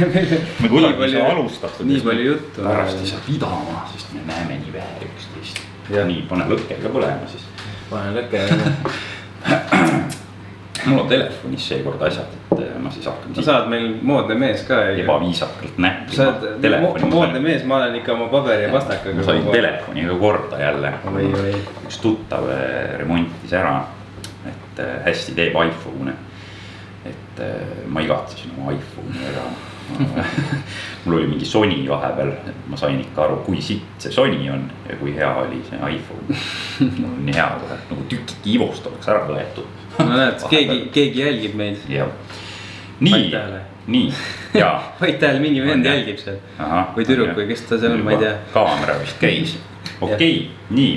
me kuidagi ei saa alustada. Nii palju juttu. Pärast ei saa pidama, sest me näeme nii vähe üksteist. Nii, pane lõkkega põlema siis. Pane lõkkega. Mul on telefonis seekord asjad, et ma siis hakkan. Sa saad meil moodne mees ka. Ebaviisakalt näppima. Sa oled moodne mees, ma olen ikka oma paberi ja pastakaga. Ma sain telefoniga korda jälle. Või. Üks tuttav remontis ära, et hästi teeb iPhone. Et ma igatsesin oma iPhone'i ära. Mul oli mingi Sony vahepeal, et ma sain ikka aru, kui sitt see Sony on ja kui hea oli see iPhone. Mul on nii hea kohe, nagu tükki Ivost oleks ära võetud. No näed, keegi jälgib meid. Nii, jaa. Vaid tähele mingi vend jälgib seal. Või tüdruk või kes ta seal on, ma ei tea. Kaamera vist käis. Okei, nii.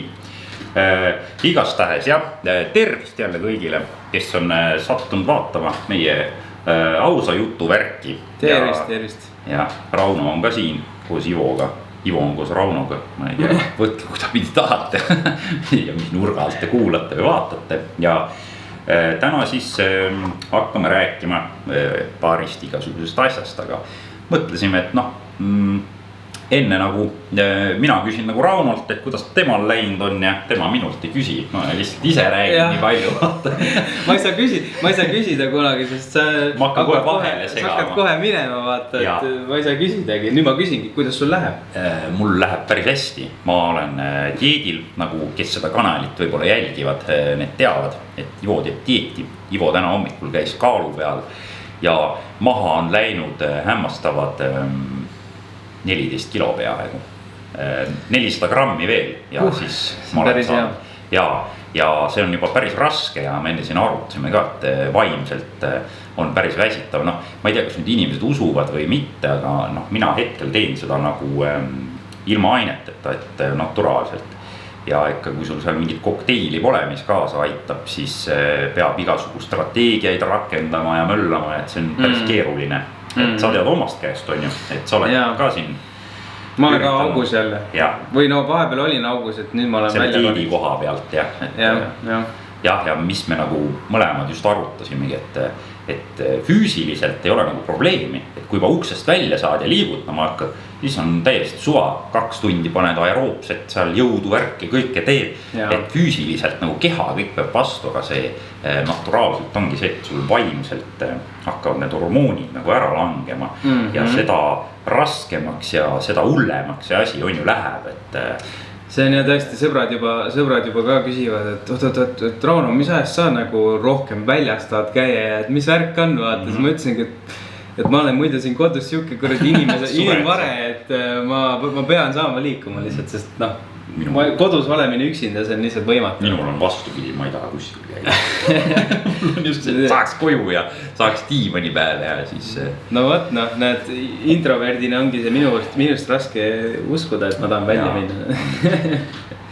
Igastahes jah, tervist jälle kõigile, kes on sattunud vaatama meie ausa jutu värki. Tervist. Ja Rauno on ka siin koos Ivoga. Ivo on koos Raunoga, ma ei tea, võtke kuida pidi tahate ja mis nurga alt te kuulate või vaatate. Ja täna siis hakkame rääkima paarist igasugusest asjast, aga mõtlesime, et enne nagu mina küsin nagu Raunolt, et kuidas temal läinud on ja tema minult ei küsi. Ma lihtsalt ise räägin nii palju. Ma ei saa küsida kunagi, sest sa hakkad kohe minema vaata, et ma ei saa küsidagi. Nüüd ma küsingi, kuidas sul läheb? Mul läheb päris hästi. Ma olen dieedil, nagu kes seda kanalit võib-olla jälgivad, need teavad, et Ivo teeb dieeti. Ivo täna hommikul käis kaalu peal ja maha on läinud hämmastavad 14 kilo peaaegu, 400 grammi veel ja siis ma olen saanud ja see on juba päris raske ja me enne siin arutasime ka, et vaimselt on päris väsitav. Ma ei tea, kas nüüd inimesed usuvad või mitte, aga mina hetkel teen seda nagu ilma aineteta, et naturaalselt. Ja ikka, kui sul seal mingit kokteili pole, mis kaasa aitab, siis peab igasugu strateegiaid rakendama ja möllama, et see on päris keeruline. Et sa tead omast käest on ju, et sa oled ka siin. Ma olen ka augus jälle. Või vahepeal olin augus, et nüüd ma olen välja. See tiidi koha pealt ja mis me nagu mõlemad just arutasimegi, et füüsiliselt ei ole nagu probleemi. Et kui juba uksest välja saad ja liigutama hakkad, siis on täiesti suva 2 tundi paned aeroobset seal jõudu värki, kõike teed. Et füüsiliselt nagu keha kõik peab vastu, aga see naturaalselt ongi see, et sul vaimselt hakkavad need hormoonid nagu ära langema. Ja seda raskemaks ja seda hullemaks see asi on ju läheb, et see on ja tõesti, sõbrad juba ka küsivad, et Rauno, mis ajast sa nagu rohkem väljast tahad käia, et mis värk on, vaata. Siis ma ütlesingi, et ma olen muide siin kodus siuke kuradi inimvare, et ma pean saama liikuma lihtsalt, sest kodus olemine üksinda, see on lihtsalt võimatu. Minul on vastupidi, ma ei taha kuskil käia. Mul on just see, et saaks koju ja saaks diivani peale ja siis. Näed, introverdina ongi see minust raske uskuda, et ma tahan välja minna.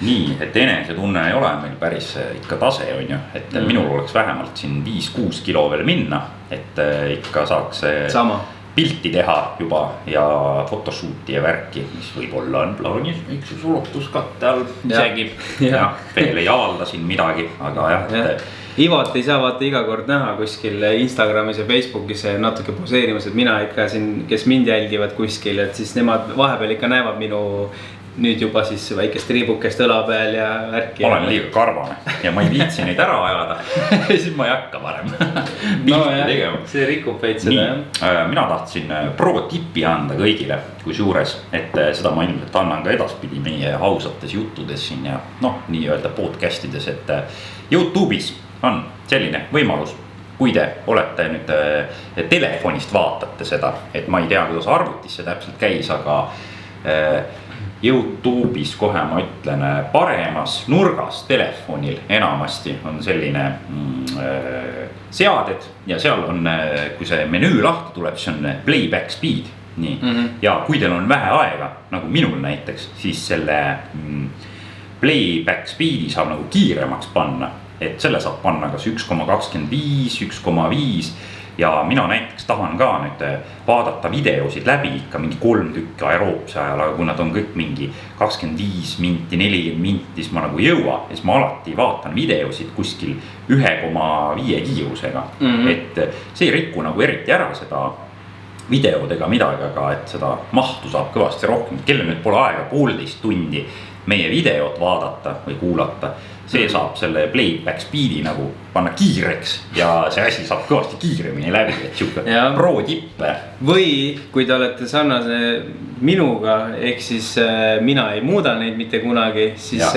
Nii, et enesetunne ei ole meil päris ikka tase on ju, et minul oleks vähemalt siin 5-6 kilo veel minna, et ikka saaks pilti teha juba ja photoshooti ja värki, mis võib-olla on plaanis üks ulotuskatte all isegi ja veel ei avalda siin midagi, aga jah. Ivot ei saa vaata iga kord näha kuskil Instagramis ja Facebookis natuke poseerimas, et mina ikka siin, kes mind jälgivad kuskil, et siis nemad vahepeal ikka näevad minu nüüd juba siis väikest riibukest õla peal ja värki. Ma olen liiga karvane ja ma ei viitsi neid ära ajada, siis ma ei hakka varem pilti tegema. See rikub veid seda. Mina tahtsin pro-tippi anda kõigile, kui suures, et seda ma ilmselt annan ka edaspidi meie ausates juttudes siin ja nii öelda podcastides, et YouTube'is on selline võimalus. Kui te olete nüüd telefonist vaatate seda, et ma ei tea, kuidas arvutis see täpselt käis, aga YouTube'is kohe ma ütlen paremas nurgas telefonil enamasti on selline seaded ja seal on, kui see menüü lahti tuleb, see on playback speed. Nii. Ja kui teil on vähe aega, nagu minul näiteks, siis selle playback speedi saab nagu kiiremaks panna, et selle saab panna kas 1,25, 1,5 ja mina näiteks tahan ka nüüd vaadata videosid läbi ikka mingi 3 tükki aeroobse ajal, aga kui nad on kõik mingi 25 minti, 40 minti, siis ma nagu ei jõua, siis ma alati vaatan videosid kuskil 1,5 kiirusega, et see ei riku nagu eriti ära seda videodega midagi, aga et seda mahtu saab kõvasti rohkem. Kellel nüüd pole aega 1,5 tundi meie videot vaadata või kuulata, see saab selle playback speedi nagu panna kiireks ja see asi saab kõvasti kiiremini läbi, et siuke pro tippe. Või kui te olete sarnase minuga, ehk siis mina ei muuda neid mitte kunagi, siis,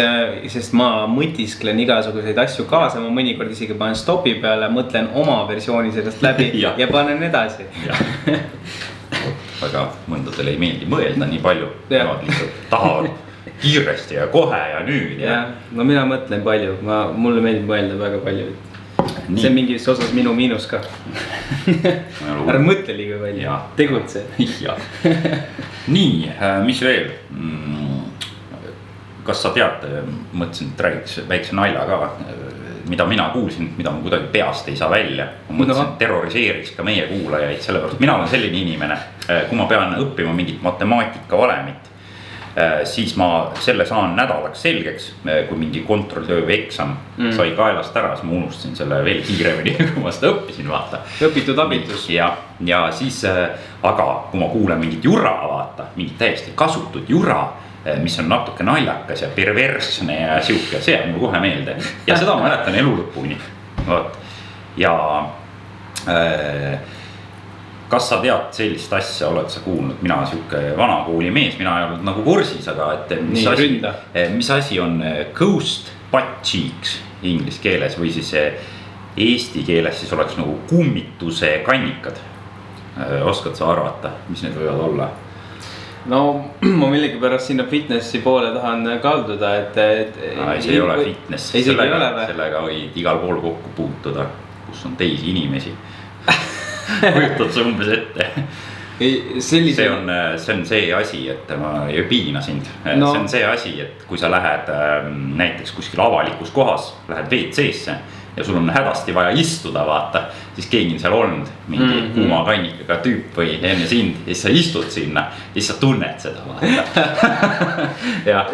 sest ma mõtisklen igasuguseid asju kaasa, ma mõnikord isegi panen stopi peale, mõtlen oma versiooni sellest läbi ja panen edasi. Aga mõndadele ei meeldi mõelda nii palju, nemad lihtsalt tahavad kiiresti ja kohe ja nüüd. No mina mõtlen palju, mulle meeldib mõelda väga palju. See on mingis osas minu miinus ka. Ära mõtle liiga palju, tegutse. Nii, mis veel? Kas sa tead, mõtlesin, et räägiks väikse nalja ka, mida mina kuulsin, mida ma kuidagi peast ei saa välja. Ma mõtlesin, et terroriseeriks ka meie kuulajaid, sellepärast mina olen selline inimene, kui ma pean õppima mingit matemaatika valemit, siis ma selle saan nädalaks selgeks, kui mingi kontrolltöö või eksam sai kaelast ära, siis ma unustasin selle veel kiiremini, kui ma seda õppisin, vaata. Õpitud abitus. Ja siis, aga kui ma kuulen mingit jura, vaata, mingit täiesti kasutut jura, mis on natuke naljakas ja perversne ja siuke, see on mul kohe meelde. Ja seda ma mäletan elu lõpuni. Ja kas sa tead sellist asja, oled sa kuulnud, mina siuke vanakooli mees, mina ei olnud nagu kursis, aga et mis asi on ghost butt cheeks inglise keeles või siis eesti keeles siis oleks nagu kummituse kannikad. Oskad sa arvata, mis need võivad olla? No ma millegi pärast sinna fitnessi poole tahan kalduda, et see ei ole fitness, sellega võid igal pool kokku puutuda, kus on teisi inimesi. Kujutad sa umbes ette. See on see asi, et ma ei piina sind. See on see asi, et kui sa lähed näiteks kuskil avalikus kohas, lähed WC-sse ja sul on hädasti vaja istuda, vaata, siis keegi on seal olnud mingi kuuma kannikaga tüüp või enne sind ja siis sa istud sinna ja siis sa tunned seda, vaata. Ja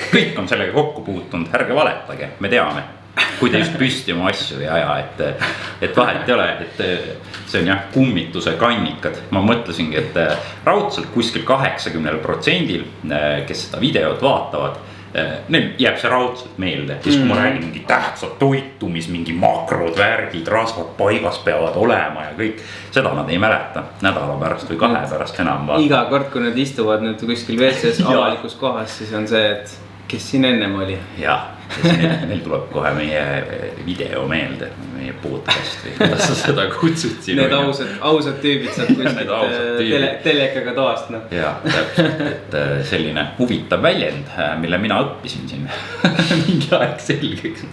kõik on sellega kokku puutunud, ärge valetage, me teame. Kui te just püsti oma asju ei aja, et vahet ei ole, et see on jah kummituse kannikad. Ma mõtlesingi, et raudselt kuskil 80%, kes seda videot vaatavad, neil jääb see raudselt meelde. Siis kui ma räägin mingi tähtsad toitumis, mingi makrod, värgid, rasvad paigas peavad olema ja kõik, seda nad ei mäleta nädala pärast või 2 pärast enam. Iga kord, kui nad istuvad nüüd kuskil WC-s avalikus kohas, siis on see, et kes siin ennem oli. Jah, neil tuleb kohe meie video meelde, meie podcast või kuidas sa seda kutsud siin. Need ausad tüübid saad kuskilt telekaga toast. Jah, täpselt, et selline huvitav väljend, mille mina õppisin siin mingi aeg selgeks.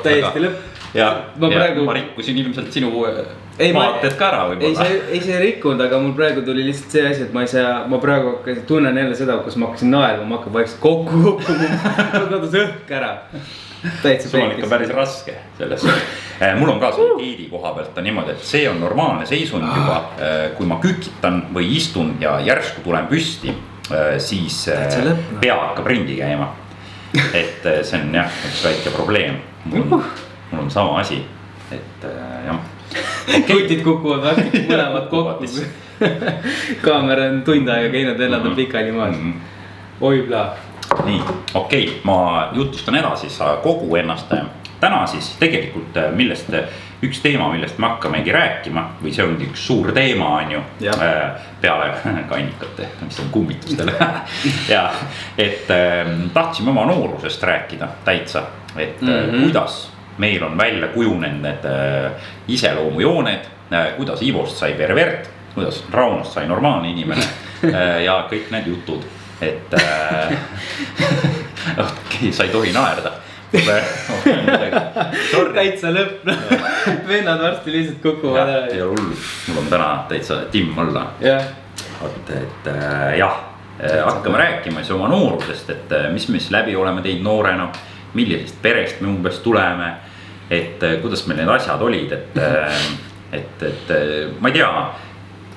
Täiesti lõpp. Ja ma rikkusin ilmselt sinu vaated ka ära võib-olla. Ei see rikkunud, aga mul praegu tuli lihtsalt see asi, et ma praegu tunnen jälle seda, kus ma hakkasin naerma, ma hakkan vaikselt kokku, ma kadus õhk ära. Sul on ikka päris raske selles. Mul on ka selle dieedi koha pealt on niimoodi, et see on normaalne seisund juba, kui ma kükitan või istun ja järsku tulen püsti, siis pea hakkab ringi käima. Et see on jah, üks väike probleem. Mul on sama asi, et jah. Kutid kukuvad varsti mõlemad kokku. Kaamera on tund aega käinud elada pikali maas. Oi pla. Nii, okei, ma jutustan edasi, sa kogu ennast. Täna siis tegelikult millest üks teema, millest me hakkamegi rääkima või see ongi üks suur teema on ju peale kannikate, mis on kummitustele. Ja, et tahtsime oma noorusest rääkida täitsa, et kuidas meil on välja kujunenud need iseloomujooned, kuidas Ivost sai pervert, kuidas Raunost sai normaalne inimene ja kõik need jutud, et sa ei tohi naerda. Täitsa lõpp, vennad varsti lihtsalt kukuvad ära. Ja hull, mul on täna täitsa timm olla. Et jah, hakkame rääkima siis oma noorusest, et mis läbi oleme teinud noorena, millisest perest me umbes tuleme, et kuidas meil need asjad olid, et ma ei tea,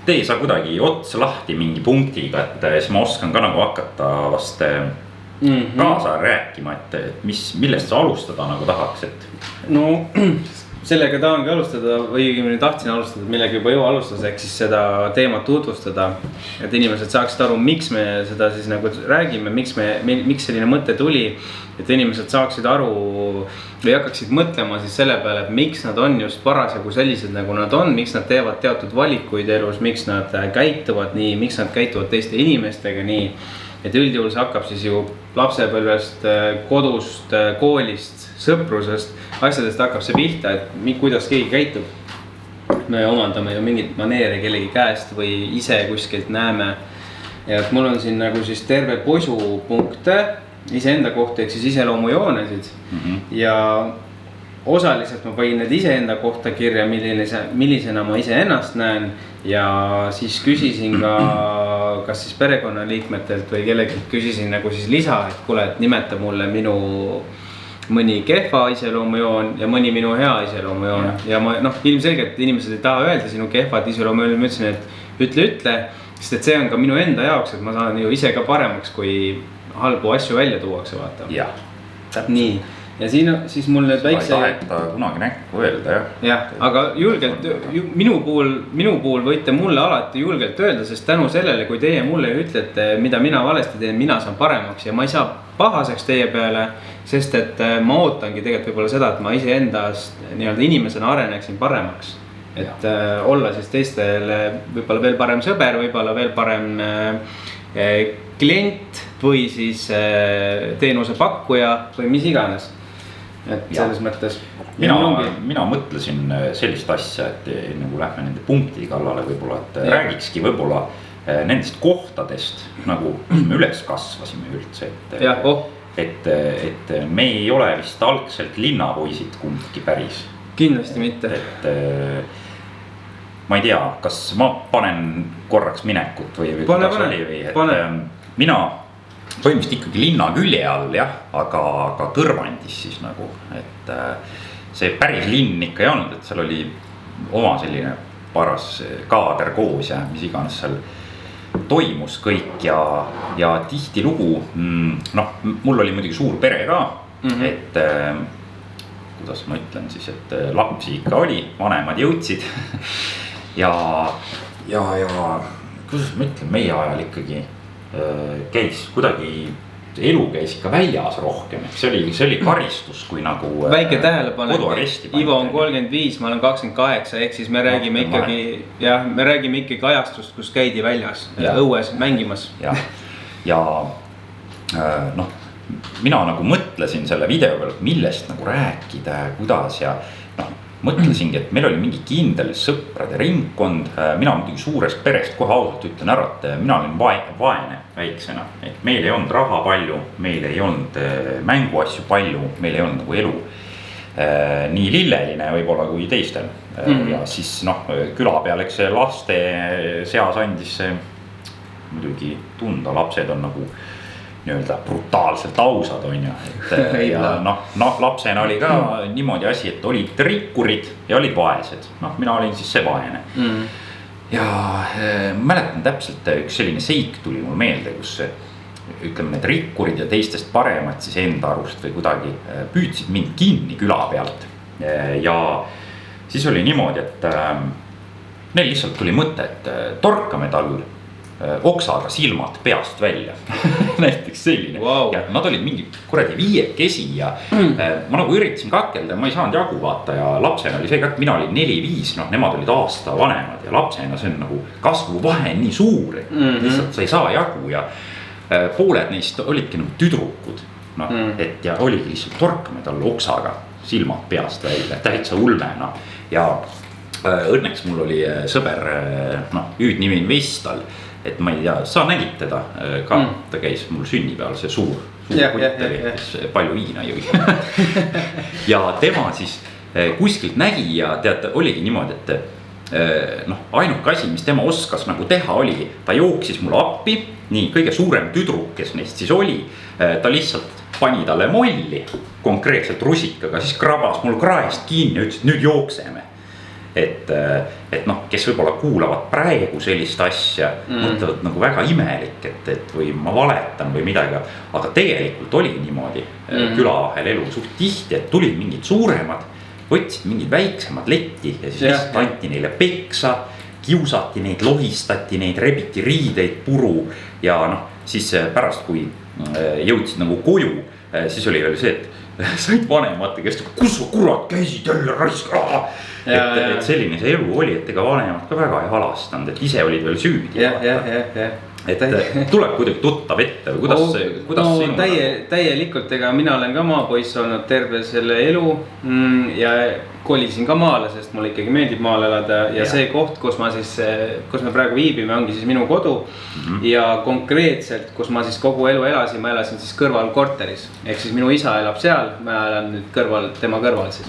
tee sa kuidagi ots lahti mingi punktiga, et siis ma oskan ka nagu hakata vast kaasa rääkima, et millest sa alustada nagu tahaks, et. No sellega tahangi alustada või õigemini tahtsin alustada, millega juba Ivo alustas, ehk siis seda teemat tutvustada. Et inimesed saaksid aru, miks me seda siis nagu räägime, miks selline mõte tuli. Et inimesed saaksid aru või hakkaksid mõtlema siis selle peale, et miks nad on just parasjagu sellised nagu nad on. Miks nad teevad teatud valikuid elus, miks nad käituvad nii, miks nad käituvad teiste inimestega nii. Et üldjuhul see hakkab siis ju lapsepõlvest, kodust, koolist, sõprusest, asjadest hakkab see pihta, et kuidas keegi käitub. Me omandame ju mingit maneere kellegi käest või ise kuskilt näeme. Ja et mul on siin nagu siis terve posu punkte iseenda kohta, ehk siis iseloomujoonesid. Ja osaliselt ma panin need iseenda kohta kirja, millisena ma iseennast näen. Ja siis küsisin ka kas siis perekonnaliikmetelt või kellegi küsisin nagu siis lisa, et kuule, et nimeta mulle minu mõni kehva iseloomujoon ja mõni minu hea iseloomujoon. Ja ma ilmselgelt inimesed ei taha öelda sinu kehvad iseloomujoon, ma ütlesin, et ütle, sest et see on ka minu enda jaoks, et ma saan ju ise ka paremaks, kui halbu asju välja tuuakse, vaata. Jah. Nii. Ja siis mul need väikse... Sa ei taheta kunagi näkku öelda, jah. Jah, aga julgelt, minu puhul võite mulle alati julgelt öelda, sest tänu sellele, kui teie mulle ütlete, mida mina valesti teen, mina saan paremaks ja ma ei saa pahaseks teie peale, sest et ma ootangi tegelikult võib-olla seda, et ma iseendast nii-öelda inimesena areneksin paremaks. Et olla siis teistele võib-olla veel parem sõber, võib-olla veel parem klient või siis teenuse pakkuja või mis iganes. Et selles mõttes mina mõtlesin sellist asja, et nagu lähme nende punkti kallale võib-olla, et räägikski võib-olla nendest kohtadest nagu me üles kasvasime üldse, et me ei ole vist algselt linnapoisid kumbki päris. Kindlasti mitte. Et ma ei tea, kas ma panen korraks minekut või kuidas oli või, et mina põhimõtteliselt ikkagi linna külje all, jah, aga kõrvandis siis nagu, et see päris linn ikka ei olnud, et seal oli oma selline paras kaader koos ja mis iganes seal toimus kõik ja tihti lugu, mul oli muidugi suur pere ka, et kuidas ma ütlen siis, et lapsi ikka oli, vanemad jõudsid ja kuidas ma ütlen, meie ajal ikkagi käis kuidagi, elu käis ikka väljas rohkem, et see oli karistus, kui nagu väike tähelepanu, Ivo on 35, ma olen 28, ehk siis me räägime ikkagi, jah, me räägime ikkagi ajastust, kus käidi väljas, õues mängimas. Ja mina nagu mõtlesin selle video peal, millest nagu rääkida, kuidas ja mõtlesingi, et meil oli mingi kindel sõprade ringkond. Mina muidugi suurest perest kohe ausalt ütlen ära, et mina olin vaene väiksena, et meil ei olnud raha palju, meil ei olnud mänguasju palju, meil ei olnud nagu elu nii lilleline võib-olla kui teistel. Ja siis küla peal, eks see laste seas andis muidugi tunda, lapsed on nagu nii-öelda brutaalselt ausad on ju, et ja lapsena oli ka niimoodi asi, et olid rikkurid ja olid vaesed, mina olin siis see vaene. Ja mäletan täpselt üks selline seik tuli mul meelde, kus ütleme need rikkurid ja teistest paremad siis enda arust või kuidagi püüdsid mind kinni küla pealt. Ja siis oli niimoodi, et neil lihtsalt tuli mõte, et torkame tal oksaga silmad peast välja näiteks selline ja nad olid mingi kuradi 5 ja ma nagu üritasin kakelda, ma ei saanud jagu vaata ja lapsena oli see ka, et mina olin 4-5, nemad olid aasta vanemad ja lapsena see on nagu kasvuvahe nii suur, lihtsalt sa ei saa jagu ja pooled neist olidki nagu tüdrukud, et ja oligi lihtsalt torkame talle oksaga silmad peast välja, täitsa ulmena ja õnneks mul oli sõber, hüüdnimi on Vestal. Et ma ei tea, sa nägid teda ka, ta käis mul sünnipeal, see suur putt oli, kes palju viina jõi. Ja tema siis kuskilt nägi ja tead, oligi niimoodi, et ainuke asi, mis tema oskas nagu teha oli, ta jooksis mulle appi, nii kõige suurem tüdruk, kes neist siis oli, ta lihtsalt pani talle molli konkreetselt rusikaga, siis krabas mul kraest kinni ja ütles, et nüüd jookseme. Et kes võib-olla kuulavad praegu sellist asja, mõtlevad nagu väga imelik, et või ma valetan või midagi, aga tegelikult oli niimoodi küla vahel elu suht tihti, et tulid mingid suuremad võtsid mingid väiksemad letti ja siis lihtsalt anti neile peksa. Kiusati neid, lohistati neid, rebiti riideid puru ja noh, siis pärast kui jõudsid nagu koju, siis oli veel see, et said vanemate käest, kus sa kurat käisid jälle raisk. Et selline see elu oli, et ega vanemad ka väga ei halastanud, et ise olid veel süüdi. Et tuleb kuidagi tuttav ette või kuidas no, täielikult, ega mina olen ka maapoiss olnud terve selle elu ja kolisin ka maale, sest mulle ikkagi meeldib maal elada ja see koht, kus me praegu viibime, ongi siis minu kodu ja konkreetselt, kus ma siis kogu elu elasin, ma elasin siis kõrval korteris, ehk siis minu isa elab seal, ma elan nüüd tema kõrval siis.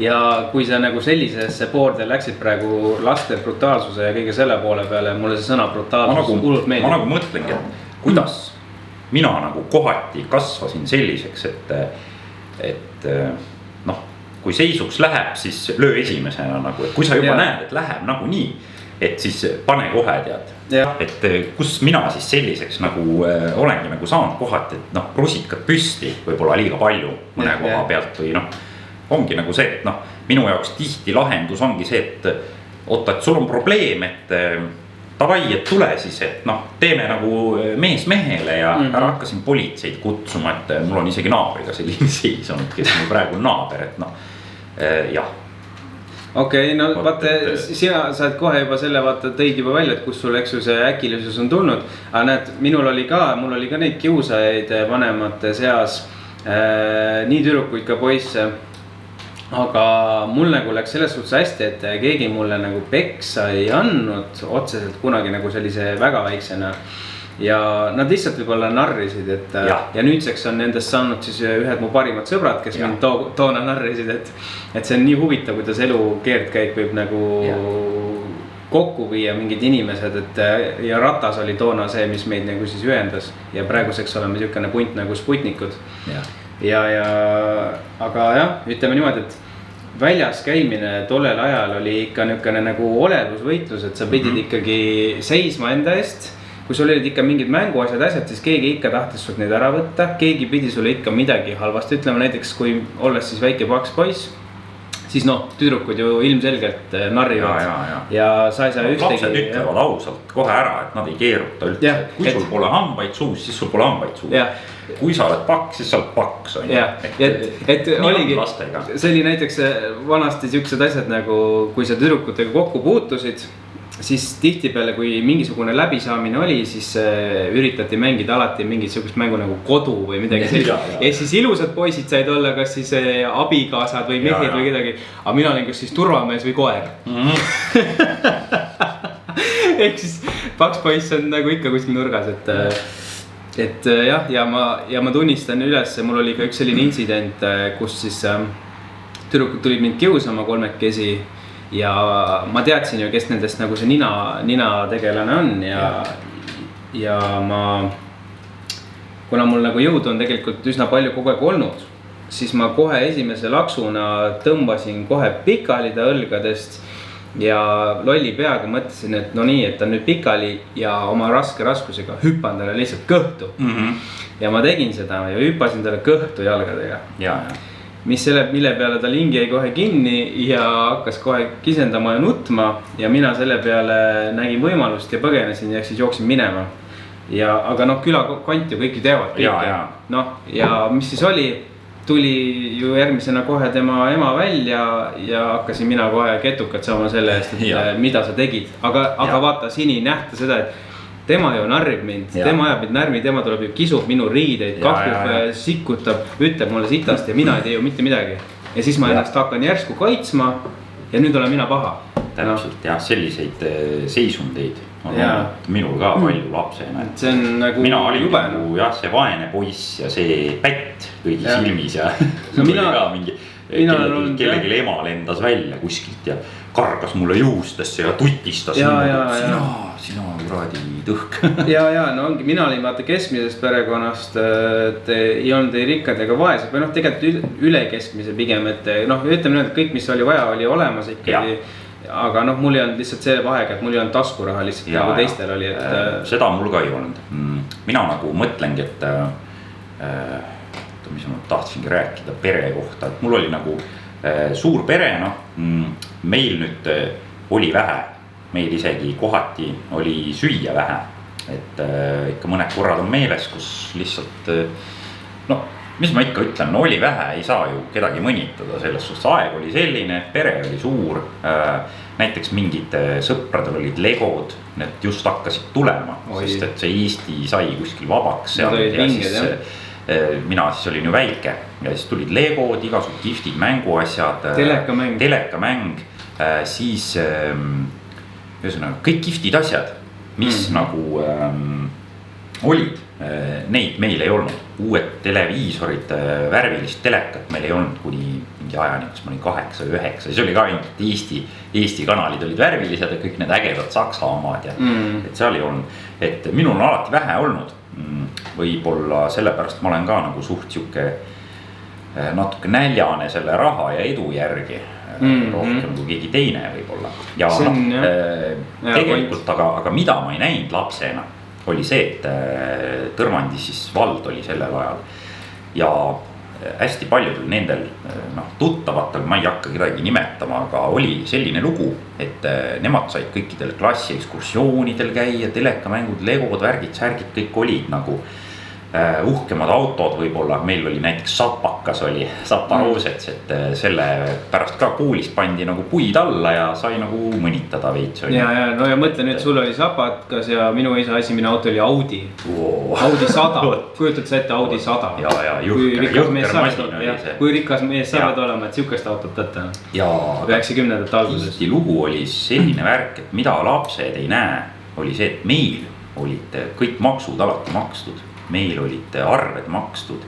Ja kui sa nagu sellisesse poorde läksid praegu laste brutaalsuse ja kõige selle poole peale, mulle see sõna brutaalsus hullult meeldib. Ma nagu mõtlengi, et kuidas mina nagu kohati kasvasin selliseks, et noh, kui seisuks läheb, siis löö esimesena nagu, et kui sa juba näed, et läheb nagu nii, et siis pane kohe tead. Et kus mina siis selliseks nagu olengi nagu saanud kohati, et noh, rusikad püsti võib-olla liiga palju mõne koha pealt või noh. Ongi nagu see, et noh, minu jaoks tihti lahendus ongi see, et oota, et sul on probleem, et davai, et tule siis, et noh, teeme nagu mees mehele ja ära hakkasin politseid kutsuma, et mul on isegi naabriga selline seis olnud, kes mul praegu on naaber, et noh, jah. Okei, no vaata, sina saad kohe juba selle vaata tõid juba välja, et kus sul eks ju see äkilisus on tulnud, aga näed, mul oli ka neid kiusajaid vanemate seas, nii tüdrukuid ka poisse. Aga mul nagu läks selles suhtes hästi, et keegi mulle nagu peksa ei andnud otseselt kunagi nagu sellise väga väiksena. Ja nad lihtsalt võib-olla narrisid, et ja nüüdseks on nendest saanud siis ühed mu parimad sõbrad, kes mind toona narrisid, et see on nii huvitav, kuidas elu keerdkäik võib nagu kokku viia mingid inimesed, et ja ratas oli toona see, mis meid nagu siis ühendas ja praeguseks oleme niisugune punt nagu Sputnikud. Aga jah, ütleme niimoodi, et väljas käimine tollel ajal oli ikka niisugune nagu olevusvõitlus, et sa pidid ikkagi seisma enda eest. Kui sul olid ikka mingid mänguasjad asjad, siis keegi ikka tahtis sult neid ära võtta, keegi pidi sulle ikka midagi halvasti. Ütleme näiteks, kui olles siis väike paks poiss, siis noh, tüdrukud ju ilmselgelt narrivad ja sa ei saa ühtegi. Lapsed ütlevad ausalt kohe ära, et nad ei keeruta üldse. Kui sul pole hambaid suus, siis sul pole hambaid suus. Kui sa oled paks, siis sa oled paks. Et oligi, see oli näiteks vanasti siuksed asjad nagu, kui sa tüdrukutega kokku puutusid, siis tihtipeale, kui mingisugune läbisaamine oli, siis üritati mängida alati mingit siukest mängu nagu kodu või midagi sellist. Ja siis ilusad poisid said olla kas siis abikaasad või mehed või kedagi, aga mina olin kas siis turvamees või koer. Ehk siis paks poiss on nagu ikka kuskil nurgas, et jah, ja ma tunnistan üles, mul oli ka üks selline intsident, kus siis tüdrukud tulid mind kiusama kolmekesi ja ma teadsin ju, kes nendest nagu see nina tegelane on ja kuna mul nagu jõud on tegelikult üsna palju kogu aeg olnud, siis ma kohe esimese laksuna tõmbasin kohe pikali ta õlgadest ja lolli peaga mõtlesin, et no nii, et ta nüüd pikali ja oma raske raskusega hüppan talle lihtsalt kõhtu. Ja ma tegin seda ja hüppasin talle kõhtu jalgadega. Mille peale ta lingi jäi kohe kinni ja hakkas kohe kisendama ja nutma ja mina selle peale nägin võimalust ja põgenesin ja siis jooksin minema. Aga noh, külakant ju kõik ju teavad kõike. Noh, ja mis siis oli? Tuli ju järgmisena kohe tema ema välja ja hakkasin mina kohe ketukat saama selle eest, et mida sa tegid. Aga vaata, siin ei nähta seda, et tema ju narrib mind, tema ajab mind närmi, tema tuleb ju kisub minu riideid, kakub, sikutab, ütleb mulle sitast ja mina ei tee ju mitte midagi. Ja siis ma ennast hakkan järsku kaitsma ja nüüd olen mina paha. Täpselt jah, selliseid seisundeid on minul ka palju lapsena. See on nagu mina olin nagu jah, see vaene poiss ja see pätt kõigi silmis ja kellegi ema lendas välja kuskilt ja kargas mulle juustesse ja tutistas. Sina kuradi tõhk. No ongi, mina olin vaata keskmisest perekonnast, et ei olnud ei rikkad ega vaesed või noh, tegelikult üle keskmise pigem, et noh, ütleme nüüd, et kõik, mis oli vaja, oli olemas ikkagi. Aga noh, mul ei olnud lihtsalt see vahega, et mul ei olnud taskuraha lihtsalt nagu teistel oli, et seda mul ka ei olnud. Mina nagu mõtlengi, et mis ma tahtsingi rääkida pere kohta, et mul oli nagu suur pere, meil nüüd oli vähe, meil isegi kohati oli süüa vähe, et ikka mõned korrad on meeles, kus lihtsalt mis ma ikka ütlen, oli vähe, ei saa ju kedagi mõnitada, selles suhtes aeg oli selline, pere oli suur. Näiteks mingid sõpradel olid legod, need just hakkasid tulema, sest et see Eesti sai kuskil vabaks seal ja siis mina siis olin ju väike ja siis tulid legod, igasugused kihvtid mänguasjad, telekamäng, siis ühesõnaga kõik kihvtid asjad, mis nagu olid, neid meil ei olnud. Uued televiisorid, värvilist telekat meil ei olnud kuni mingi ajani, kus ma olin 8 või 9. Siis oli ka ainult Eesti kanalid olid värvilised ja kõik need ägedad Saksa omad ja et seal ei olnud. Et minul on alati vähe olnud. Võib-olla sellepärast ma olen ka nagu suht siuke natuke näljane selle raha ja edu järgi. Rohkem kui keegi teine võib-olla. Ja tegelikult, aga mida ma ei näinud lapsena, oli see, et Tõrvandi siis vald oli sellel ajal ja hästi paljudel nendel tuttavatel, ma ei hakka kedagi nimetama, aga oli selline lugu, et nemad said kõikidel klassi ekskursioonidel käia, telekamängud, legod, värgid, särgid, kõik olid nagu uhkemad autod võib-olla, meil oli näiteks Sapakas oli Saparoosets, et selle pärast ka koolis pandi nagu puid alla ja sai nagu mõnitada veits. Ja mõtle nüüd, sul oli Sapakas ja minu isa esimene auto oli Audi. Audi 100, kujutad sa ette Audi 100. Ja jõhker masin oli see. Kui rikas mees saavad olema, et siukest autot võtta. Ja 90-ndate alguses. Tihti lugu oli selline värk, et mida lapsed ei näe, oli see, et meil olid kõik maksud alati makstud. Meil olid arved makstud,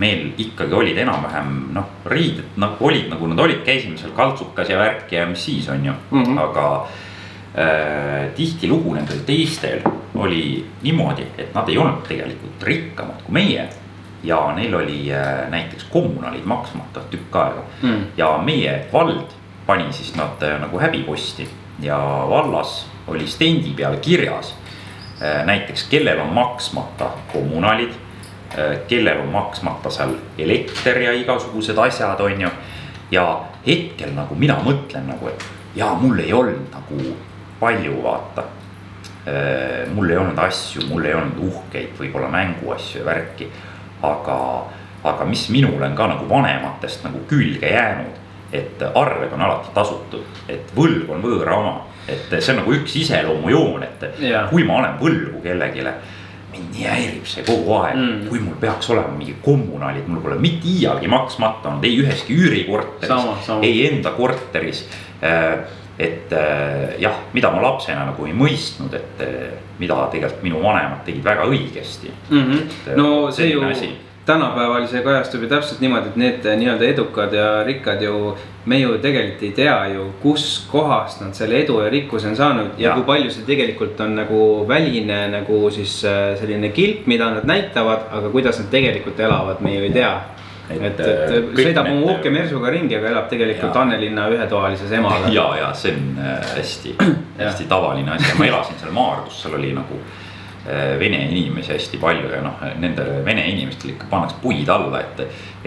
meil ikkagi olid enam-vähem riided olid nagu nad olid, käisime seal kaltsukas ja värk ja mis siis on ju, aga tihti lugu nendel teistel oli niimoodi, et nad ei olnud tegelikult rikkamad kui meie ja neil oli näiteks kommunaalid maksmata tükk aega ja meie vald pani siis nad nagu häbiposti ja vallas oli stendi peal kirjas näiteks kellel on maksmata kommunaalid, kellel on maksmata seal elekter ja igasugused asjad on ju. Ja hetkel nagu mina mõtlen nagu, et jaa, mul ei olnud nagu palju vaata. Mul ei olnud asju, mul ei olnud uhkeid, võib-olla mänguasju ja värki. Aga mis minul on ka nagu vanematest nagu külge jäänud, et arved on alati tasutud, et võlg on võõra oma. Et see on nagu üks iseloomujoon, et kui ma olen võlgu kellegile, mind nii häirib see kogu aeg, kui mul peaks olema mingi kommunaalid, mul pole mitte iialgi maksmata olnud, ei üheski üürikorteris, ei enda korteris. Et jah, mida ma lapsena nagu ei mõistnud, et mida tegelikult minu vanemad tegid väga õigesti. No see ju tänapäeval see kajastub ju täpselt niimoodi, et need nii-öelda edukad ja rikkad ju, me ju tegelikult ei tea ju, kus kohast nad selle edu ja rikkuse on saanud ja kui palju see tegelikult on nagu väline nagu siis selline kilp, mida nad näitavad, aga kuidas nad tegelikult elavad, me ju ei tea. Et sõidab oma uhke Mersuga ringi, aga elab tegelikult Annelinna ühetoalises emaga. Ja see on hästi tavaline asi. Ma elasin seal Maardus, seal oli nagu vene inimesi hästi palju ja nendele vene inimestel ikka pannaks puid alla,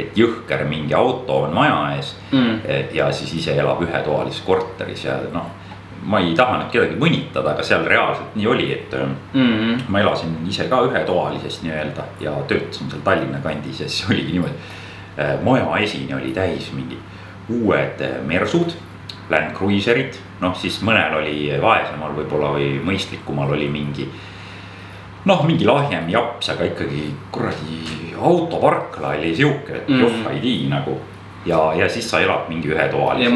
et jõhker mingi auto on maja ees ja siis ise elab ühetoalises korteris ja ma ei taha nüüd kedagi mõnitada, aga seal reaalselt nii oli, et ma elasin ise ka ühetoalises nii-öelda ja töötasin seal Tallinna kandis ja siis oligi niimoodi, maja esine oli täis mingi uued Mersud, Land Cruiserid, siis mõnel oli vaesemal võib-olla või mõistlikumal oli mingi lahjem japs, aga ikkagi kuradi autoparkla oli siuke, et joh ei tii nagu. Ja siis sa elad mingi ühetoalises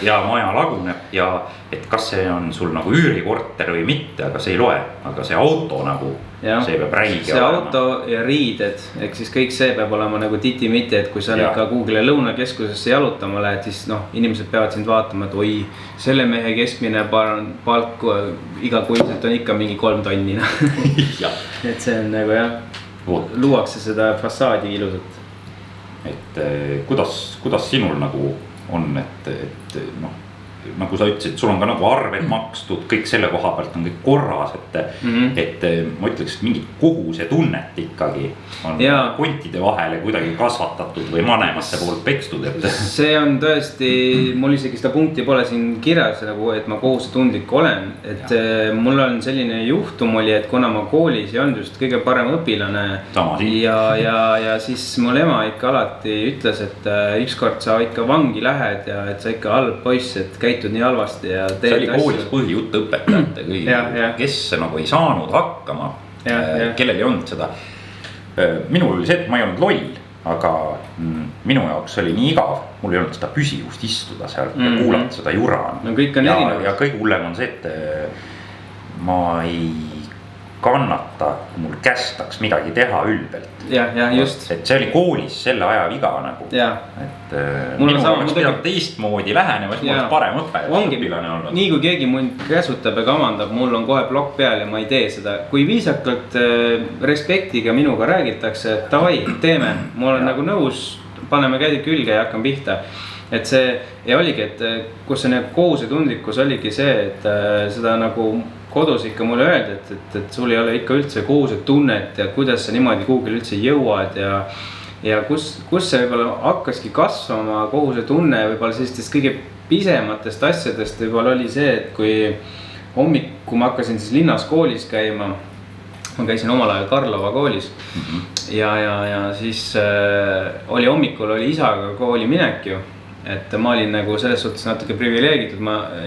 ja maja laguneb ja et kas see on sul nagu üürikorter või mitte, aga see ei loe, aga see auto nagu, see peab räige see olema. Auto ja riided, ehk siis kõik see peab olema nagu titi-miti, et kui sa ikka Google'i lõunakeskusesse jalutama lähed, siis inimesed peavad sind vaatama, et oi, selle mehe keskmine palk igakuiselt on ikka mingi 3 tonni. Et see on nagu luuakse seda fassaadi ilusat. Et kuidas sinul nagu on, et nagu sa ütlesid, sul on ka nagu arved makstud, kõik selle koha pealt on kõik korras, et ma ütleks, et mingit kohusetunnet ikkagi on kontide vahele kuidagi kasvatatud või vanemate poolt pekstud, et. See on tõesti, mul isegi seda punkti pole siin kirjas nagu, et ma kohusetundlik olen, et mul on selline juhtum oli, et kuna ma koolis ei olnud just kõige parem õpilane ja siis mul ema ikka alati ütles, et ükskord sa ikka vangi lähed ja et sa ikka halb poiss, et käitud nii halvasti ja see oli koolis põhijutt õpetajate kõigil, kes nagu ei saanud hakkama, kellel ei olnud seda. Minul oli see, et ma ei olnud loll, aga minu jaoks oli nii igav, mul ei olnud seda püsivust istuda seal ja kuulata seda jura. No kõik on erinevad. Ja kõige hullem on see, et ma ei kannata, kui mul kästaks midagi teha ülbelt. Ja just. Et see oli koolis selle aja viga nagu. Et minu oleks pidanud teistmoodi lähenema, et mul oleks parem õpilane olnud. Nii kui keegi mind käsutab ja kamandab, mul on kohe plokk peal ja ma ei tee seda. Kui viisakalt respektiga minuga räägitakse, et davai, teeme. Ma olen nagu nõus, paneme käid külge ja hakkan pihta. Et see, ja oligi, et kus see kohusetundlikkus oligi see, et seda nagu kodus ikka mulle öeldi, et sul ei ole ikka üldse kohusetunnet ja kuidas sa niimoodi kuhugil üldse jõuad ja kus see võib-olla hakkaski kasvama kohusetunne võib-olla sellistest kõige pisematest asjadest võib-olla oli see, et kui hommikul ma hakkasin siis linnas koolis käima, ma käisin omal ajal Karlova koolis ja siis oli hommikul oli isaga kooli minek ju. Et ma olin nagu selles suhtes natuke privileegitud,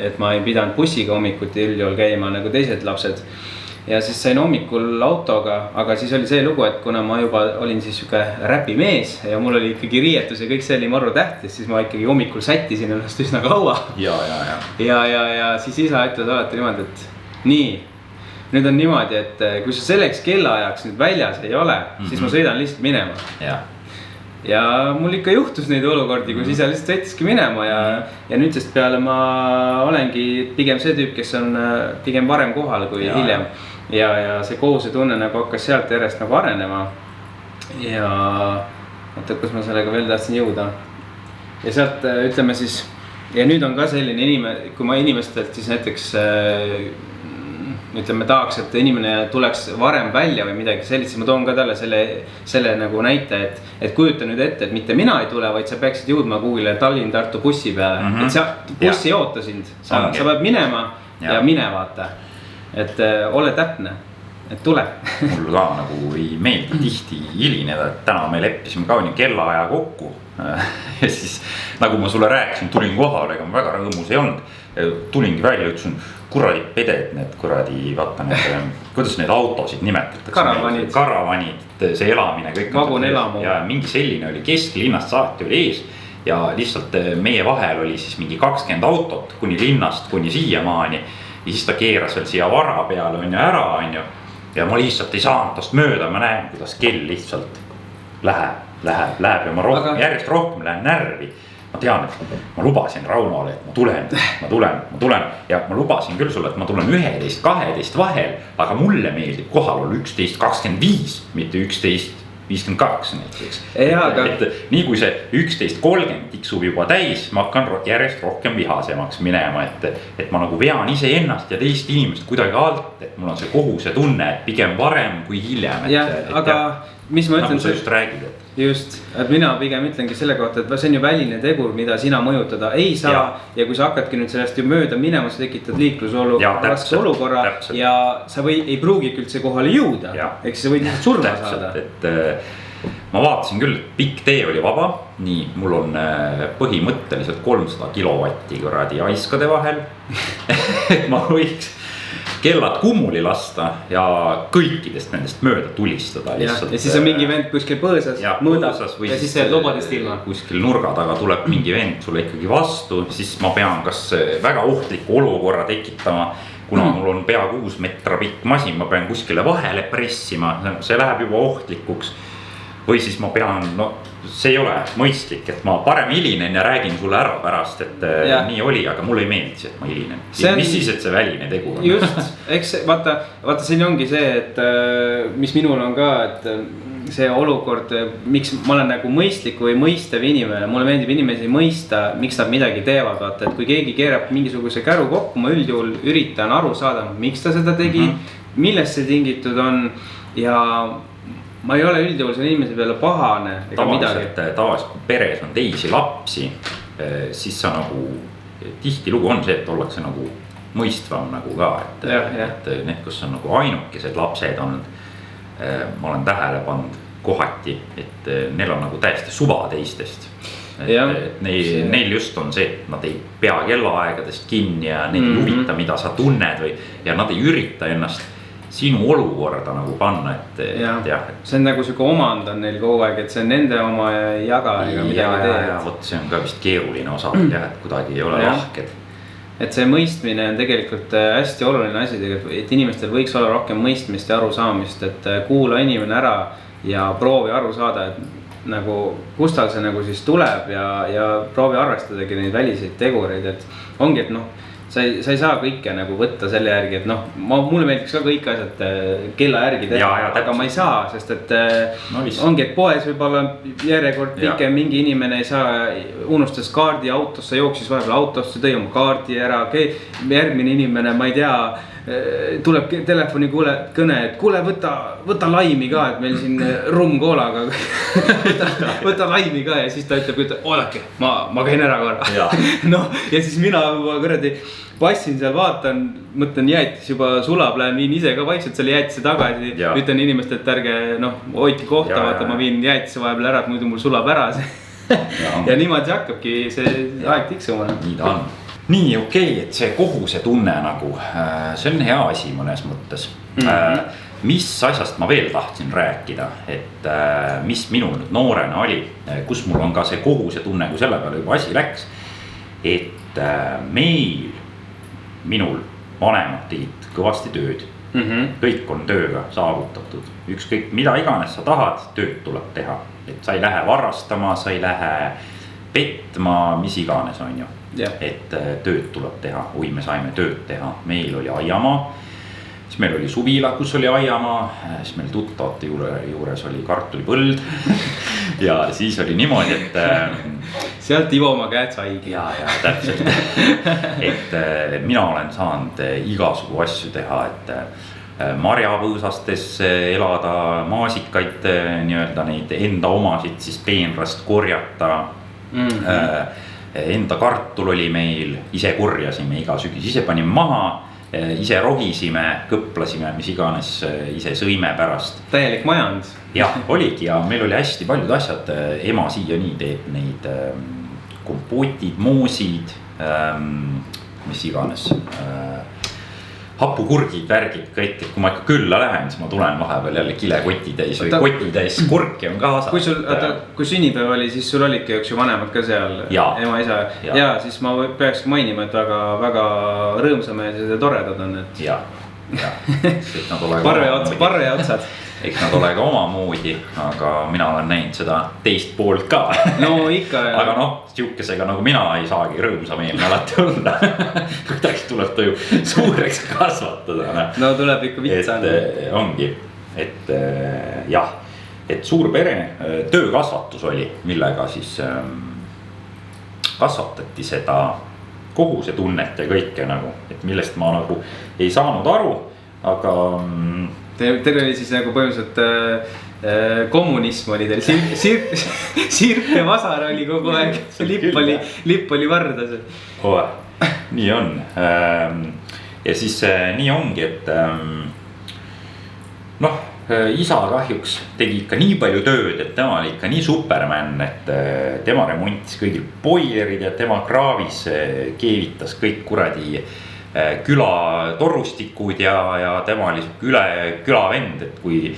et ma ei pidanud bussiga hommikuti üldjuhul käima nagu teised lapsed. Ja siis sain hommikul autoga, aga siis oli see lugu, et kuna ma juba olin siis siuke räpimees ja mul oli ikkagi riietus ja kõik see oli maru tähtis, siis ma ikkagi hommikul sättisin ennast üsna kaua. Ja siis isa ütles alati niimoodi, et nii, nüüd on niimoodi, et kui sa selleks kellaajaks nüüd väljas ei ole, siis ma sõidan lihtsalt minema. Ja mul ikka juhtus neid olukordi, kus isa lihtsalt sõitiski minema ja nüüdsest peale ma olengi pigem see tüüp, kes on pigem varem kohal kui hiljem. Ja see kohusetunne nagu hakkas sealt järjest nagu arenema. Ja oota, kus ma sellega veel tahtsin jõuda. Ja sealt ütleme siis, ja nüüd on ka selline kui ma inimestelt siis näiteks ütleme tahaks, et inimene tuleks varem välja või midagi sellist, siis ma toon ka talle selle nagu näite, et kujuta nüüd ette, et mitte mina ei tule, vaid sa peaksid jõudma kuhugile Tallinn-Tartu bussi peale. Et buss ei oota sind, sa pead minema ja mine vaata, et ole täpne, et tule. Mul ka nagu ei meeldi tihti hilineda, et täna me leppisime ka nii kellaaja kokku ja siis nagu ma sulle rääkisin, tulin kohale, ega ma väga rõõmus ei olnud. Tulingi välja, ütlesin, kuradi peded, need kuradi, vaata need, kuidas need autosid nimetatakse. Karavanid, see elamine, kõik. Vagun elamu. Ja mingi selline oli kesklinnast saati oli ees ja lihtsalt meie vahel oli siis mingi 20 autot kuni linnast, kuni siiamaani. Ja siis ta keeras veel siia vara peale on ju ära, on ju. Ja ma lihtsalt ei saanud tast mööda, ma näen, kuidas kell lihtsalt läheb ja ma järjest rohkem lähen närvi. Ma tean, et ma lubasin Raunole, et ma tulen ja ma lubasin küll sulle, et ma tulen 11-12 vahel, aga mulle meeldib kohal olla 11-25, mitte 11-52 näiteks. Et nii kui see 11-30 tiksub juba täis, ma hakkan järjest rohkem vihasemaks minema, et ma nagu vean ise ennast ja teist inimest kuidagi alt, et mul on see kohuse tunne, et pigem varem kui hiljem. Aga mis ma ütlen, nagu sa just räägid, just, et mina pigem ütlengi selle kohta, et see on ju väline tegur, mida sina mõjutada ei saa ja kui sa hakkadki nüüd sellest ju mööda minema, sa tekitad liiklusraske olukorra ja sa ei pruugigi üldse kohale jõuda, eks sa võid surma saada. Ma vaatasin küll, et pikk tee oli vaba, nii mul on põhimõtteliselt 300 kilovatti kuradi aiskade vahel, et ma võiks kellad kummuli lasta ja kõikidest nendest mööda tulistada lihtsalt. Ja siis on mingi vend kuskil põõsas, mõõdab ja siis see lubadest ilma. Kuskil nurga taga tuleb mingi vend sulle ikkagi vastu, siis ma pean kas väga ohtliku olukorra tekitama, kuna mul on pea 6 metra pikk masin, ma pean kuskile vahele pressima, see läheb juba ohtlikuks. või siis ma pean, no see ei ole mõistlik, et ma parem hilinen ja räägin sulle ära pärast, et nii oli, aga mulle ei meeldi see, et ma hilinen. Mis siis, et see väline tegu on? Just, eks vaata siin ongi see, et mis minul on ka, et see olukord, miks ma olen nagu mõistlik või mõistev inimene, mulle meeldib inimesi mõista, miks nad midagi teevad, vaata, et kui keegi keerab mingisuguse käru kokku, ma üldjuhul üritan aru saada, miks ta seda tegi, millest see tingitud on ja ma ei ole üldjuhul selle inimese peale pahane ega midagi. Tavaliselt kui peres on teisi lapsi, siis sa nagu tihtilugu on see, et ollakse nagu mõistvam nagu ka, et need, kus on nagu ainukesed lapsed on, ma olen tähele pannud kohati, et neil on nagu täiesti suva teistest. Neil just on see, et nad ei pea kellaaegadest kinni ja neid ei huvita, mida sa tunned ja nad ei ürita ennast sinu olukorda nagu panna, et jah. See on nagu siuke omand on neil kogu aeg, et see on nende oma jaga ega midagi tee. Ja võt see on ka vist keeruline osa, et kuidagi ei ole lahked. Et see mõistmine on tegelikult hästi oluline asi tegelikult, et inimestel võiks olla rohkem mõistmist ja arusaamist, et kuula inimene ära ja proovi aru saada, et nagu kust tal see nagu siis tuleb ja proovi arvestadagi neid väliseid tegureid, et ongi, et noh, sa ei saa kõike nagu võtta selle järgi, et noh, mulle meeldiks ka kõik asjad kella järgi teha, aga ma ei saa, sest et ongi, et poes võib-olla järjekord pikem, mingi inimene ei saa, unustas kaardi autosse, jooksis vahepeal autosse, tõi oma kaardi ära, järgmine inimene, ma ei tea, tuleb telefoni kõne, et kuule, võta laimi ka, et meil siin rummkoolaga võta laimi ka ja siis ta ütleb, oodake, ma käin ära korra. No ja siis mina kuradi passin seal, vaatan, mõtlen jäätis juba sulab, lähen viin ise ka vaikselt selle jäätise tagasi. Ütlen inimest, et ärge hoidke kohta, vaata ma viin jäätise vahepeal ära, et muidu mul sulab ära see. Ja niimoodi hakkabki see aeg tiksuma. Nii ta on. Nii okei, et see kohuse tunne nagu, see on hea asi mõnes mõttes. Mis asjast ma veel tahtsin rääkida, et mis minul nüüd noorena oli, kus mul on ka see kohuse tunne, kui selle peale juba asi läks, et minul vanemad tegid kõvasti tööd. Kõik on tööga saavutatud, ükskõik mida iganes sa tahad, tööd tuleb teha, et sa ei lähe varrastama, sa ei lähe petma, mis iganes on ju. Et tööd tuleb teha, me saime tööd teha, meil oli aiamaa, siis meil oli suvila, kus oli aiamaa, siis meil tuttavate juures oli kartulipõld ja siis oli niimoodi, et sealt Ivomaa käed saigi. Ja täpselt, et mina olen saanud igasugu asju teha, et marjapõõsastes elada, maasikaid, nii-öelda neid enda omasid siis peenrast korjata, enda kartul oli meil, ise korjasime iga sügis, ise panime maha, ise rohisime, kõplasime, mis iganes, ise sõime pärast. Täielik majand. Ja, oligi ja meil oli hästi paljud asjad, ema siia nii teeb neid kompotid, moosid, mis iganes, hapukurgid, värgid, kõik, et kui ma ikka külla lähen, siis ma tulen vahepeal jälle kilekotitäis või kotitäis kurki on kaasas. Kui sünnipäev oli, siis sul olidki üks ju vanemad ka seal, ema, isa. Ja siis ma peaks mainima, et väga rõõmsameelsed ja toredad on. Ja. Parve otsad. Eks nad ole ka omamoodi, aga mina olen näinud seda teist poolt ka. No ikka. Aga siukesega nagu mina ei saagi rõõmsameelne alati olla. Kuidagi tuleb ta ju suureks kasvatada. No tuleb ikka vitsana. Ongi, et jah, et suur pere töökasvatus oli, millega siis kasvatati seda kohuse tunnet ja kõike nagu, et millest ma nagu ei saanud aru, aga Teil oli siis nagu põhimõtteliselt kommunism oli teil, sirp ja vasar oli kogu aeg, lipp oli vardas. Nii on. Ja siis nii ongi, et isa kahjuks tegi ikka nii palju tööd, et tema oli ikka nii superman, et tema remontis kõigil boilerid ja tema kraavis keevitas kõik kuradi küla torustikud ja tema oli üle külavend, et kui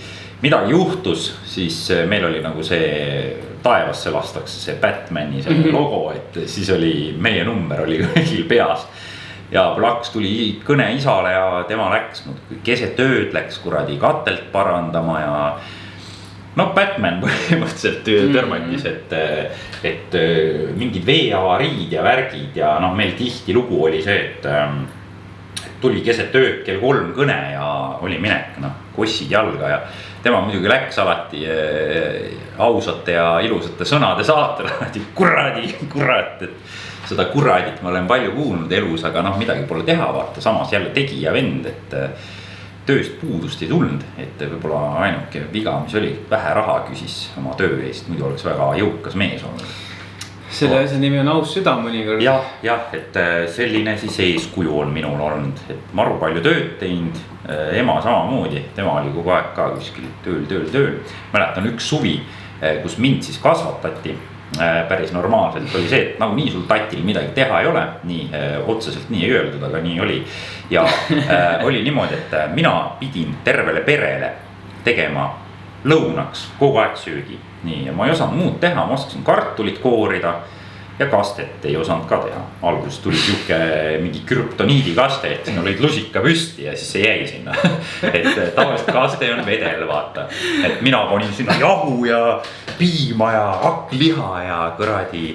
midagi juhtus, siis meil oli nagu see taevasse lastakse see Batmani see logo, et siis oli meie number oli kõigil peas ja plaks tuli kõne isale ja tema läks keset ööd läks kuradi katelt parandama no Batman põhimõtteliselt tõrmatis, et mingid veeavariid ja värgid ja noh, meil tihti lugu oli see, et tuli keset ööd kell 3 kõne ja oli minek, noh, kossid jalga ja tema muidugi läks alati ausate ja ilusate sõnade saatel, kurat, et seda kuradit ma olen palju kuulnud elus, aga noh, midagi pole teha, vaata, samas jälle tegija vend, et tööst puudust ei tulnud, et võib-olla ainuke viga, mis oli, vähe raha küsis oma töö eest, muidu oleks väga jõukas mees olnud. Selle asja nimi on aus süda mõnikord. jah, et selline siis eeskuju on minul olnud, et maru palju tööd teinud, ema samamoodi, tema oli kogu aeg ka kuskil tööl. Mäletan üks suvi, kus mind siis kasvatati päris normaalselt, oli see, et nagunii sul tatil midagi teha ei ole, nii otseselt nii ei öeldud, aga nii oli. Ja oli niimoodi, et mina pidin tervele perele tegema lõunaks kogu aeg söögi. Nii, ja ma ei osanud muud teha, ma oskasin kartulit koorida ja kastet ei osanud ka teha. Alguses tuli siuke mingi krüptoniidi kaste, et siin olid lusika püsti ja siis see jäi sinna. Et tavaliselt kaste on vedel, vaata. Et mina panin sinna jahu ja piima ja hakkliha ja kõradi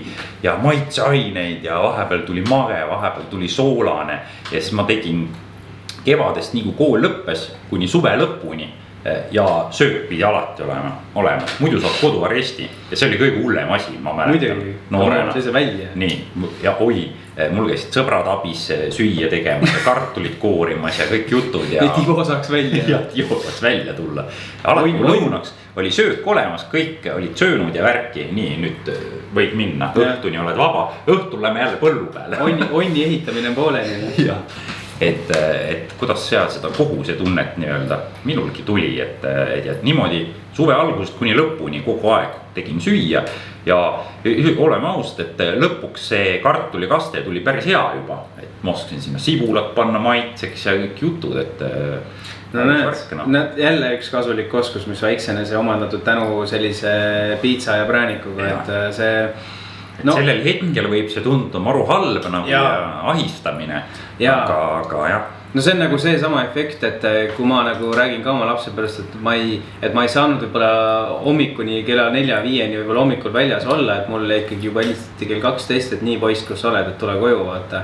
ja maitseaineid ja vahepeal tuli mage, vahepeal tuli soolane. Ja siis ma tegin kevadest nii kui kool lõppes kuni suve lõpuni. Ja söök pidi alati olema, muidu saab koduaresti ja see oli kõige hullem asi, ma mäletan noorena. See välja. Nii, ja mul käisid sõbrad abis süüa tegemas ja kartulit koorimas ja kõik jutud ja et Ivo saaks välja. Ja Ivo saaks välja tulla. Alati lõunaks oli söök olemas, kõik olid söönud ja värki, nii nüüd võid minna, õhtuni oled vaba, õhtul lähme jälle põllu peale. Onni ehitamine pooleni. Jah. Et kuidas seal seda kohusetunnet nii-öelda minulgi tuli, et niimoodi suve algusest kuni lõpuni kogu aeg tegin süüa ja oleme ausad, et lõpuks see kartulikaste tuli päris hea juba, et ma oskasin sinna sibulat panna maitseks ja kõik jutud, et no näed, jälle üks kasulik oskus, mis väiksena see omandatud tänu sellise piitsa ja präänikuga, et see sellel hetkel võib see tunduda maru halb nagu ja ahistamine, aga jah. No see on nagu see sama efekt, et kui ma nagu räägin ka oma lapse pärast, et ma ei saanud võib-olla hommikuni kella 4-5 võib-olla hommikul väljas olla, et mulle ikkagi juba helistati kell 12, et nii poiss, kus sa oled, et tule koju vaata.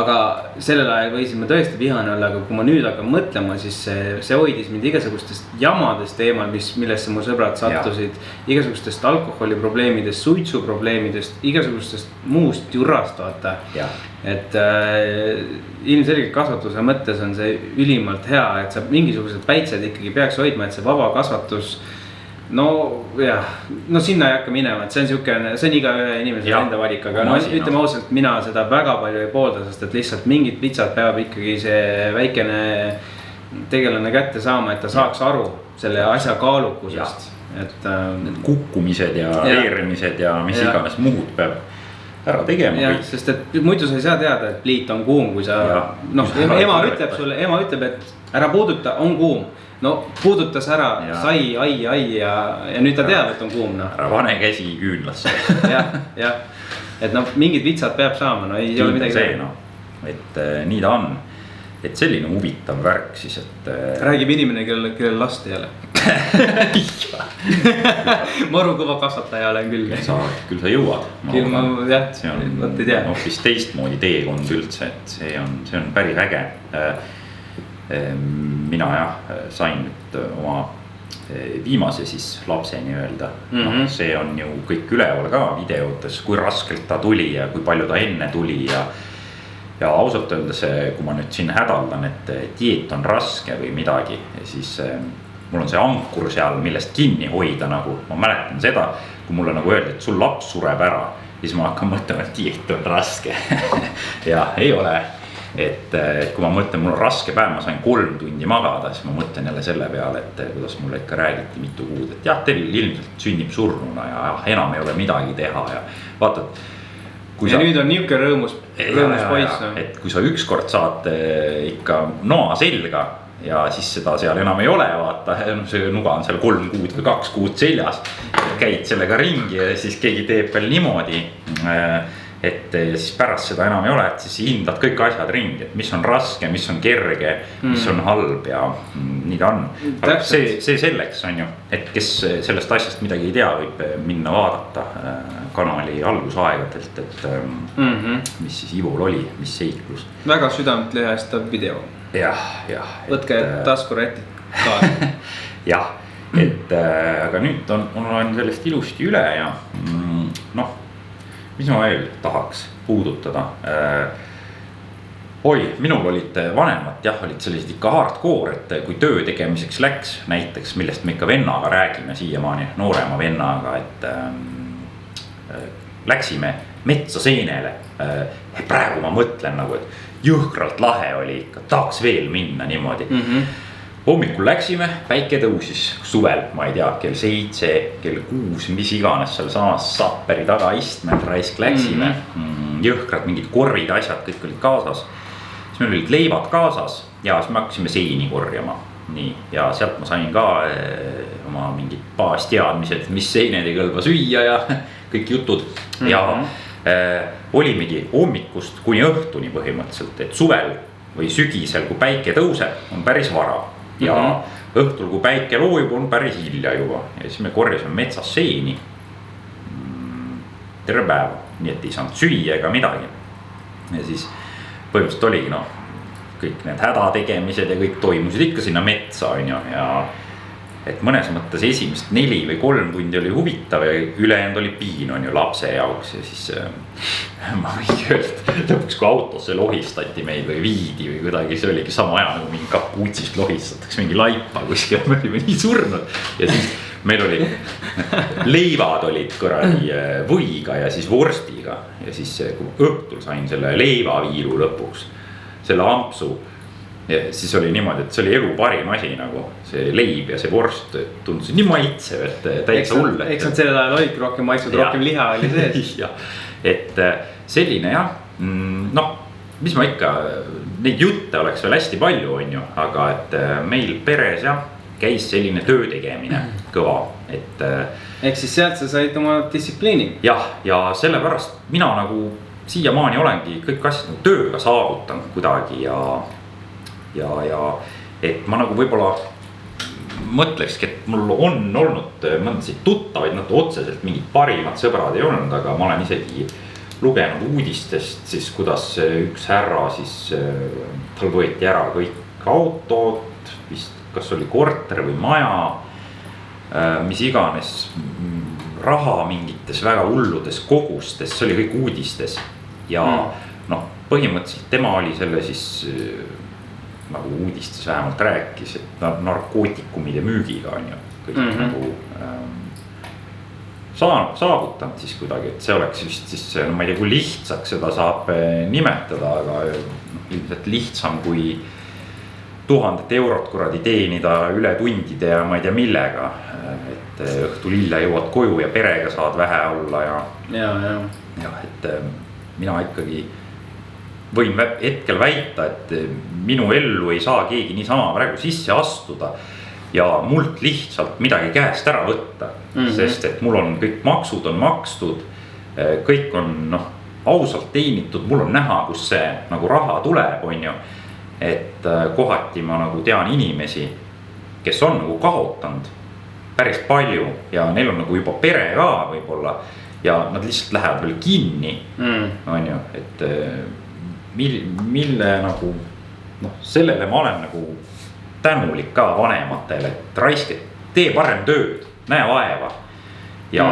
Aga sellel ajal võisin ma tõesti vihane olla, aga kui ma nüüd hakkan mõtlema, siis see hoidis mind igasugustest jamadest teemal, millesse mu sõbrad sattusid, igasugustest alkoholiprobleemidest, suitsuprobleemidest, igasugustest muust jurast vaata. Et ilmselgelt kasvatuse mõttes on see ülimalt hea, et sa mingisugused väiksed ikkagi peaks hoidma, et see vaba kasvatus, no sinna ei hakka minema, et see on iga ühe inimese enda valik, aga ütleme ausalt, mina seda väga palju ei poolda, sest et lihtsalt mingid pitsad peab ikkagi see väikene tegelane kätte saama, et ta saaks aru selle asja kaalukusest. Et kukkumised ja veerimised ja mis iganes muud peab ära tegema. Ja, sest et muidu sa ei saa teada, et pliit on kuum, kui sa, ema ütleb, et ära puuduta, on kuum. No puudutas ära, sai, ai ja nüüd ta teab, et on kuum. Ära pane käsi küünlasse. jah, et mingid vitsad peab saama, ei ole midagi see. Et nii ta on. Et selline huvitav värk siis, et räägib inimene, kellel last ei ole. Maru kõva kasvataja olen küll. Küll sa jõuad. See on hoopis teistmoodi teekond üldse, et see on päris äge. Mina sain nüüd oma viimase siis lapse nii-öelda. See on ju kõik üleval ka videotes, kui raskelt ta tuli ja kui palju ta enne tuli ja ausalt öeldes, kui ma nüüd siin hädaldan, et dieet on raske või midagi, siis mul on see ankur seal, millest kinni hoida nagu. Ma mäletan seda, kui mulle nagu öeldi, et sul laps sureb ära, siis ma hakkan mõtlema, et dieet on raske. Ja ei ole. Et kui ma mõtlen, mul on raske päev, ma sain 3 tundi magada, siis ma mõtlen jälle selle peale, et kuidas mulle ikka räägiti mitu kuud, et teil ilmselt sünnib surnuna ja enam ei ole midagi teha ja vaatad. Ja nüüd on niuke rõõmus poiss. Et kui sa ükskord saad ikka noa selga ja siis seda seal enam ei ole, vaata, see nuga on seal 3 kuud või 2 kuud seljas, käid sellega ringi ja siis keegi teeb veel niimoodi, et ja siis pärast seda enam ei ole, et siis hindad kõik asjad ringi, et mis on raske, mis on kerge, mis on halb ja nii ta on. Aga see selleks on ju, et kes sellest asjast midagi ei tea, võib minna vaadata kanali algusaegadelt, et mis siis Ivol oli, mis seiklus. Väga südamet lihestav video. Jah. Võtke taskurätid kaasa. Jah, et aga nüüd on sellest ilusti üle ja noh, mis ma veel tahaks puudutada. Minul olid vanemad jah, olid sellised ikka hardcore, et kui töö tegemiseks läks näiteks, millest me ikka vennaga räägime siiamaani, noorema vennaga, et läksime metsa seenele. Praegu ma mõtlen nagu, et jõhkralt lahe oli ikka, tahaks veel minna niimoodi. Hommikul läksime, päike tõusis suvel, ma ei tea, kell 7, kell 6, mis iganes seal samas Sapperi taga istmed, raisk läksime. Jõhkrad mingid korvid, asjad, kõik olid kaasas. Siis meil olid leivad kaasas ja siis me hakkasime seeni korjama. Nii, ja sealt ma sain ka oma mingid baasteadmised, mis seined ei kõlba süüa ja kõik jutud. Ja olimegi hommikust kuni õhtuni põhimõtteliselt, et suvel või sügisel, kui päike tõuseb, on päris vara. Ja õhtul, kui päike loojub, on päris hilja juba. Ja siis me korjasime metsas seeni terve päeva, nii et ei saanud süüa ega midagi. Ja siis põhimõtteliselt oligi kõik need hädategemised ja kõik toimusid ikka sinna metsa on ju. Ja et mõnes mõttes esimest 4 või 3 tundi oli huvitav ja ülejäänud oli piin on ju lapse jaoks. Ja siis ma võin öelda, lõpuks kui autosse lohistati meid või viidi või kuidagi, see oligi sama aja nagu mingi kapuutsist lohistatakse mingi laipa kuskil, me olime nii surnud. Ja siis meil oli, leivad olid kõrali võiga ja siis vorstiga. Ja siis kui õhtul sain selle leivaviiru lõpuks, selle ampsu. Ja siis oli niimoodi, et see oli elu parim asi nagu see leib ja see vorst tundus nii maitsev, et täitsa hull. Eks nad sellel ajal olidki rohkem maitsud, rohkem liha oli sees. Ja, et selline jah, mis ma ikka, neid jutte oleks veel hästi palju on ju, aga et meil peres jah, käis selline töö tegemine kõva, et. Ehk siis sealt sa said oma distsipliini. Jah, ja sellepärast mina nagu siiamaani olengi kõik asjad nagu tööga saavutanud kuidagi ja et ma nagu võib-olla mõtlekski, et mul on olnud mõndasid tuttavaid, nad otseselt mingid parimad sõbrad ei olnud, aga ma olen isegi lugenud uudistest siis, kuidas üks härra siis, tal võeti ära kõik autod, vist kas oli korter või maja, mis iganes raha mingites väga hulludes kogustes, see oli kõik uudistes ja põhimõtteliselt tema oli selle siis nagu uudistes vähemalt rääkis, et narkootikumide müügiga on ju kõik nagu saavutanud siis kuidagi, et see oleks just siis, ma ei tea, kui lihtsaks seda saab nimetada, aga ilmselt lihtsam kui 1000 eurot kuradi teenida üle tundide ja ma ei tea millega, et õhtul hilja jõuad koju ja perega saad vähe olla ja et mina ikkagi võin hetkel väita, et minu ellu ei saa keegi niisama praegu sisse astuda ja mult lihtsalt midagi käest ära võtta, sest et mul on kõik maksud on makstud, kõik on ausalt teenitud, mul on näha, kus see nagu raha tuleb, on ju, et kohati ma nagu tean inimesi, kes on nagu kaotanud päris palju ja neil on nagu juba pere ka võib-olla ja nad lihtsalt lähevad veel kinni, on ju, et mille nagu sellele ma olen nagu tänulik ka vanematele, et raiske, tee parem tööd, näe vaeva ja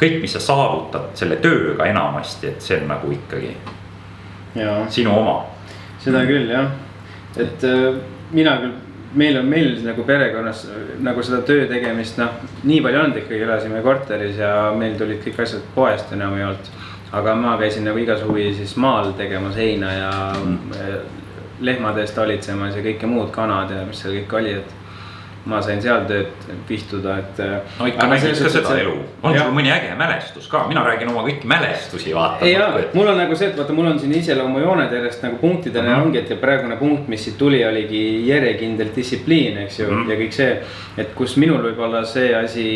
kõik, mis sa saavutad selle tööga enamasti, et see on nagu ikkagi sinu oma. Seda küll jah, et mina küll, meil nagu perekonnas nagu seda töö tegemist, nii palju olnud ikkagi, elasime korteris ja meil tulid kõik asjad poest enam ei olnud. Aga ma käisin nagu iga suvi siis maal tegema seina ja lehmade eest hoolitsemas ja kõike muud, kanad ja mis seal kõik oli, ma sain seal tööd pihtuda, et. No ikka nägid ka seda elu, on sul mõni äge mälestus ka, mina räägin oma kõiki mälestusi vaata. Ja, mul on nagu see, et vaata, mul on siin iseloomujooned järjest nagu punktidele ongi, et ja praegune punkt, mis siit tuli, oligi järjekindel distsipliin, eks ju, ja kõik see, et kus minul võib-olla see asi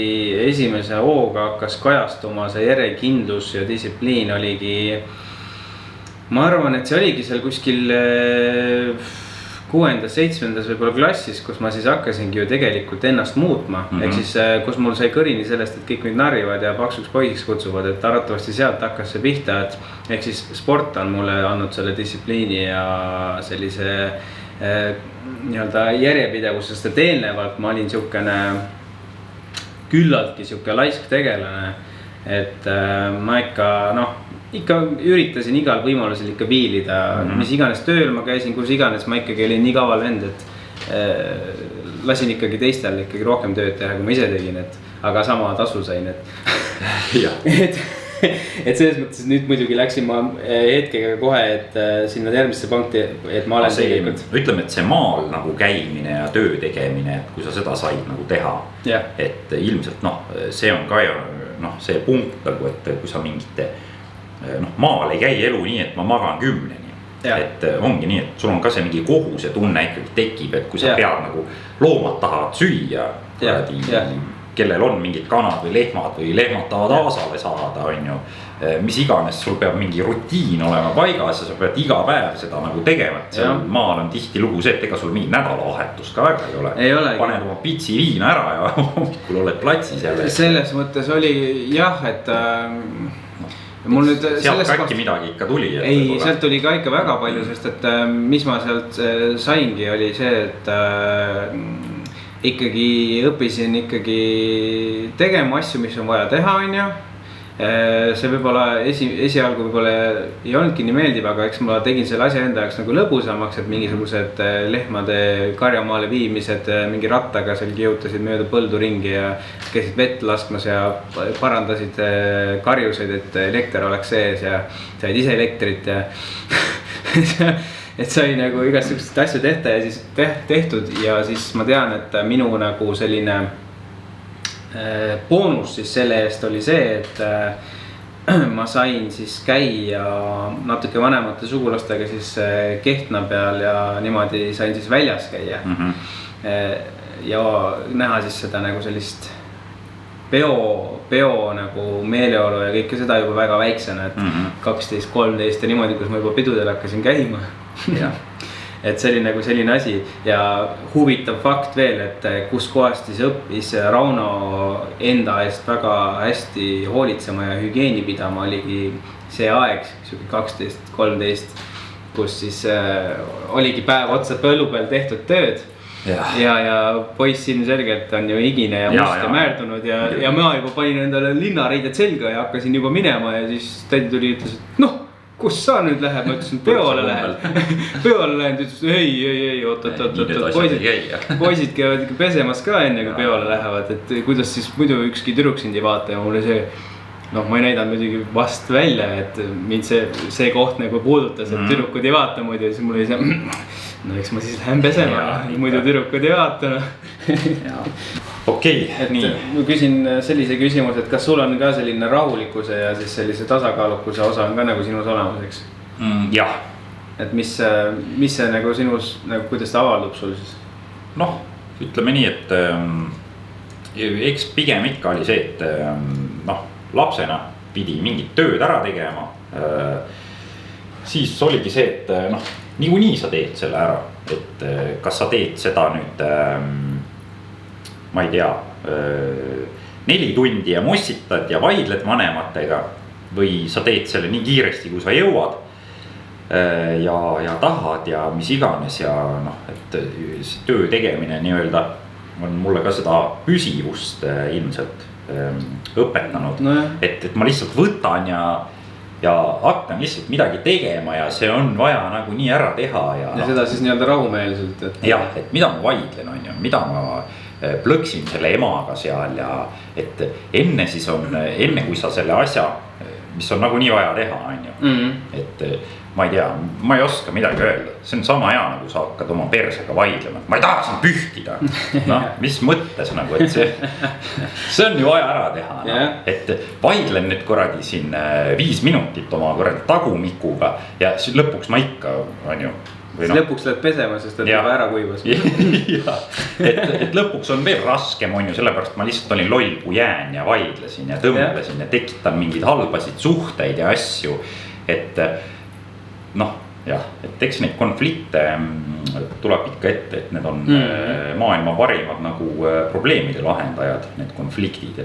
esimese hooga hakkas kajastuma, see järjekindlus ja distsipliin oligi, ma arvan, et see oligi seal kuskil 6., 7. võib-olla klassis, kus ma siis hakkasingi ju tegelikult ennast muutma. Ehk siis, kus mul sai kõrini sellest, et kõik mind narrivad ja paksuks poisiks kutsuvad, et arvatavasti sealt hakkas see pihta, et ehk siis sport on mulle andnud selle distsipliini ja sellise nii-öelda järjepidevus, sest et eelnevalt ma olin siukene küllaltki siuke laisk tegelane, et ma ikka üritasin igal võimalusel ikka viilida, mis iganes tööl ma käisin, kus iganes ma ikkagi olin nii kaval vend, et lasin ikkagi teistel ikkagi rohkem tööd teha, kui ma ise tegin, et aga sama tasu sain, et selles mõttes nüüd muidugi läksin ma hetkega kohe, et sinna järgmisse punkti, et ma olen tegelikult. Ütleme, et see maal nagu käimine ja töö tegemine, et kui sa seda said nagu teha, et ilmselt see on ka see punkt nagu, et kui sa mingite maal ei käi elu nii, et ma magan 10-ni. Et ongi nii, et sul on ka see mingi kohuse tunne ikkagi tekib, et kui sa pead nagu loomad tahavad süüa, kellel on mingid kanad või lehmad tahavad aasale saada, on ju, mis iganes, sul peab mingi rutiin olema paigas ja sa pead iga päev seda nagu tegema, et seal maal on tihti lugu see, et ega sul mingi nädalavahetust ka väga ei ole. Paned oma pitsi viina ära ja hommikul oled platsis jälle. Selles mõttes oli jah, et mul nüüd sealt äkki midagi ikka tuli. Ei, sealt tuli ka ikka väga palju, sest et mis ma sealt saingi oli see, et ikkagi õppisin ikkagi tegema asju, mis on vaja teha, on ju. See võib-olla esialgu võib-olla ei olnudki nii meeldiv, aga eks ma tegin selle asja enda jaoks nagu lõbusamaks, et mingisugused lehmade karjamaale viimised mingi rattaga seal kihutasid mööda põldu ringi ja käisid vett laskmas ja parandasid karjuseid, et elekter oleks sees ja said ise elektrit ja et sai nagu igasugused asju tehtud ja siis ma tean, et minu nagu selline boonus siis selle eest oli see, et ma sain siis käia natuke vanemate sugulastega siis Kehtna peal ja niimoodi sain siis väljas käia ja näha siis seda nagu sellist peo nagu meeleolu ja kõike seda juba väga väiksena, et 12, 13 ja niimoodi, kus ma juba pidudel hakkasin käima. Et see oli nagu selline asi ja huvitav fakt veel, et kus kohast siis õppis Rauno enda eest väga hästi hoolitsema ja hügieeni pidama oligi see aeg, 12, 13, kus siis oligi päev otsa põllu peal tehtud tööd. Ja poiss ilmselgelt on ju higine ja must ja määrdunud ja ma juba panin endale linnareided selga ja hakkasin juba minema ja siis tädi tuli ütles, et kus sa nüüd läheb, ma ütlesin, peole lähen, ütles, ei, oot, poisid käivad ikka pesemas ka enne, kui peole lähevad, et kuidas siis muidu ükski tüdruk sind ei vaata ja mulle see, ma ei näidanud muidugi vast välja, et mind see koht nagu puudutas, et tüdrukud ei vaata muidu ja siis mul oli see, eks ma siis lähen pesema, muidu tüdrukud ei vaata. Okei, nii. Ma küsin sellise küsimus, et kas sul on ka selline rahulikkuse ja siis sellise tasakaalukuse osa on ka nagu sinus olemuseks? Jah. Et mis see nagu sinus, nagu kuidas ta avaldub sul siis? Ütleme nii, et eks pigem ikka oli see, et lapsena pidi mingit tööd ära tegema. Siis oligi see, et niikuinii sa teed selle ära, et kas sa teed seda nüüd ma ei tea, 4 tundi ja mossitad ja vaidled vanematega või sa teed selle nii kiiresti, kui sa jõuad ja tahad ja mis iganes ja et töö tegemine nii-öelda on mulle ka seda püsivust ilmselt õpetanud, et ma lihtsalt võtan ja hakkan lihtsalt midagi tegema ja see on vaja nagu nii ära teha ja seda siis nii-öelda rahumeelselt, et jah, et mida ma vaidlen on ju, mida ma plõksin selle emaga seal ja et enne siis on, enne kui sa selle asja, mis on nagu nii vaja teha, on ju, et ma ei tea, ma ei oska midagi öelda, see on sama hea, nagu sa hakkad oma persega vaidlema, ma ei taha sind pühtida. Noh, mis mõttes nagu, et see on ju vaja ära teha, no. Et vaidlen nüüd korragi siin 5 minutit oma korragi tagumikuga ja lõpuks ma ikka, on ju. No. Lõpuks lähed pesema, sest et juba ära kuivas. et lõpuks on veel raskem, on ju, sellepärast ma lihtsalt olin loll kui jään ja vaidlesin ja tõmblesin ja tekitan mingeid halbasid suhteid ja asju. Et noh, jah, et eks neid konflikte tuleb ikka ette, et need on maailma parimad nagu probleemide lahendajad, need konfliktid.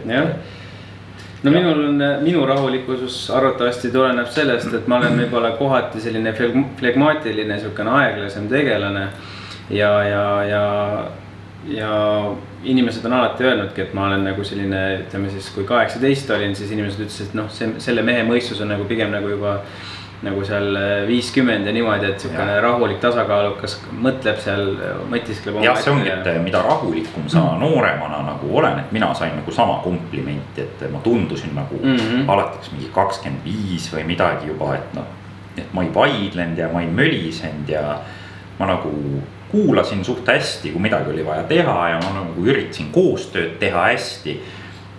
No minu rahulikkusus arvatavasti tuleneb sellest, et ma olen võib-olla kohati selline flegmaatiline, selline aeglasem tegelane ja inimesed on alati öelnudki, et ma olen nagu selline, ütleme siis, kui 18 olin, siis inimesed ütlesid, et noh, selle mehe mõistus on nagu pigem nagu juba nagu seal 50 ja niimoodi, et selline rahulik tasakaalukas mõtleb seal, mõtiskleb. Ja see ongi, et mida rahulikum sa nooremana nagu olen, et mina sain nagu sama komplimenti, et ma tundusin nagu alates mingi 25 või midagi juba, et noh, et ma ei vaidlenud ja ma ei mölisenud ja ma nagu kuulasin suht hästi, kui midagi oli vaja teha ja ma nagu üritasin koostööd teha hästi.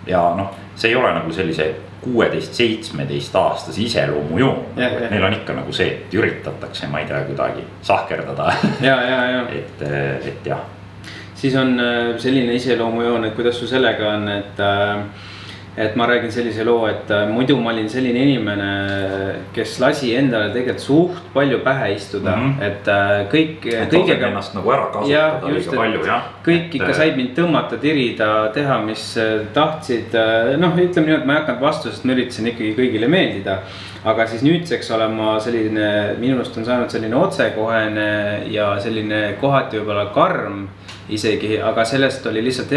Ja noh, see ei ole nagu sellise 16-17 aastase iseloomu joon. Neil on ikka nagu see, et üritatakse, ma ei tea, kuidagi sahkerdada. Et jah. Siis on selline iseloomu joon, et kuidas su sellega on, et ma räägin sellise loo, et muidu ma olin selline inimene, kes lasi endale tegelikult suht palju pähe istuda, et kõigega ennast nagu ära kasutada liiga palju, jah. Kõik ikka said mind tõmmata, tirida, teha, mis tahtsid, noh, ütleme nii, et ma ei hakanud vastu, sest ma üritasin ikkagi kõigile meeldida. Aga siis nüüdseks olen ma selline, minust on saanud selline otsekohene ja selline kohati võib-olla karm isegi, aga sellest oli lihtsalt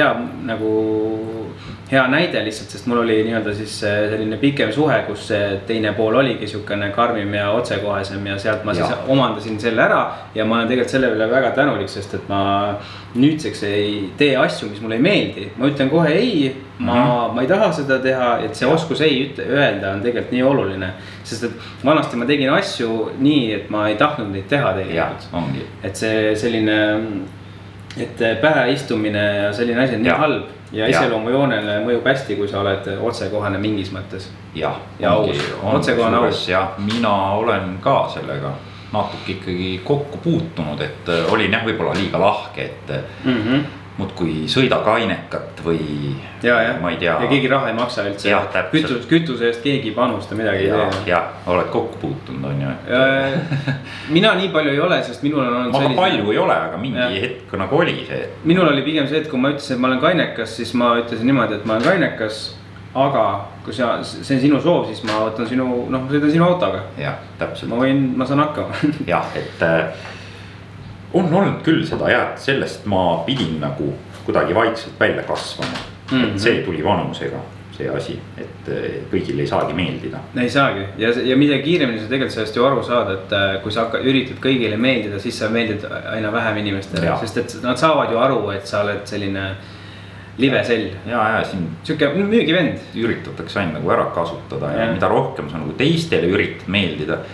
hea näide lihtsalt, sest mul oli nii-öelda siis selline pikem suhe, kus teine pool oligi siukene karmim ja otsekohesem ja sealt ma siis omandasin selle ära ja ma olen tegelikult selle üle väga tänulik, sest et ma nüüdseks ei tee asju, mis mulle ei meeldi. Ma ütlen kohe ei, ma ei taha seda teha, et see oskus ei öelda on tegelikult nii oluline, sest et vanasti ma tegin asju nii, et ma ei tahtnud neid teha tegelikult. Et see selline, et pähe istumine ja selline asi on nii halb. Ja iseloomu joonele mõjub hästi, kui sa oled otsekohane mingis mõttes. Ja aus, otsekohane aus. Ja mina olen ka sellega natuke ikkagi kokku puutunud, et olin jah võib-olla liiga lahke, et muud kui sõida kainekat või ma ei tea. Ja keegi raha ei maksa üldse. Kütuse eest keegi panusta midagi ei tee. Ja oled kokku puutunud, on ju. Mina nii palju ei ole, sest minul on ma palju ei ole, aga mingi hetk nagu oli see. Minul oli pigem see, et kui ma ütlesin, et ma olen kainekas, siis ma ütlesin niimoodi, et ma olen kainekas. Aga kui see on sinu soov, siis ma võtan sõidan sinu autoga. Ja, täpselt. Ma saan hakkama. Jah, et on olnud küll seda ja sellest ma pidin nagu kuidagi vaikselt välja kasvama. Et see tuli vanusega, see asi, et kõigil ei saagi meeldida. Ei saagi ja mida kiiremini sa tegelikult sellest ju aru saad, et kui sa üritad kõigile meeldida, siis sa meeldid aina vähem inimestele. Sest et nad saavad ju aru, et sa oled selline live sell. Ja siin siuke müügivend. Üritatakse aina nagu ära kasutada ja mida rohkem sa nagu teistele üritad meeldida,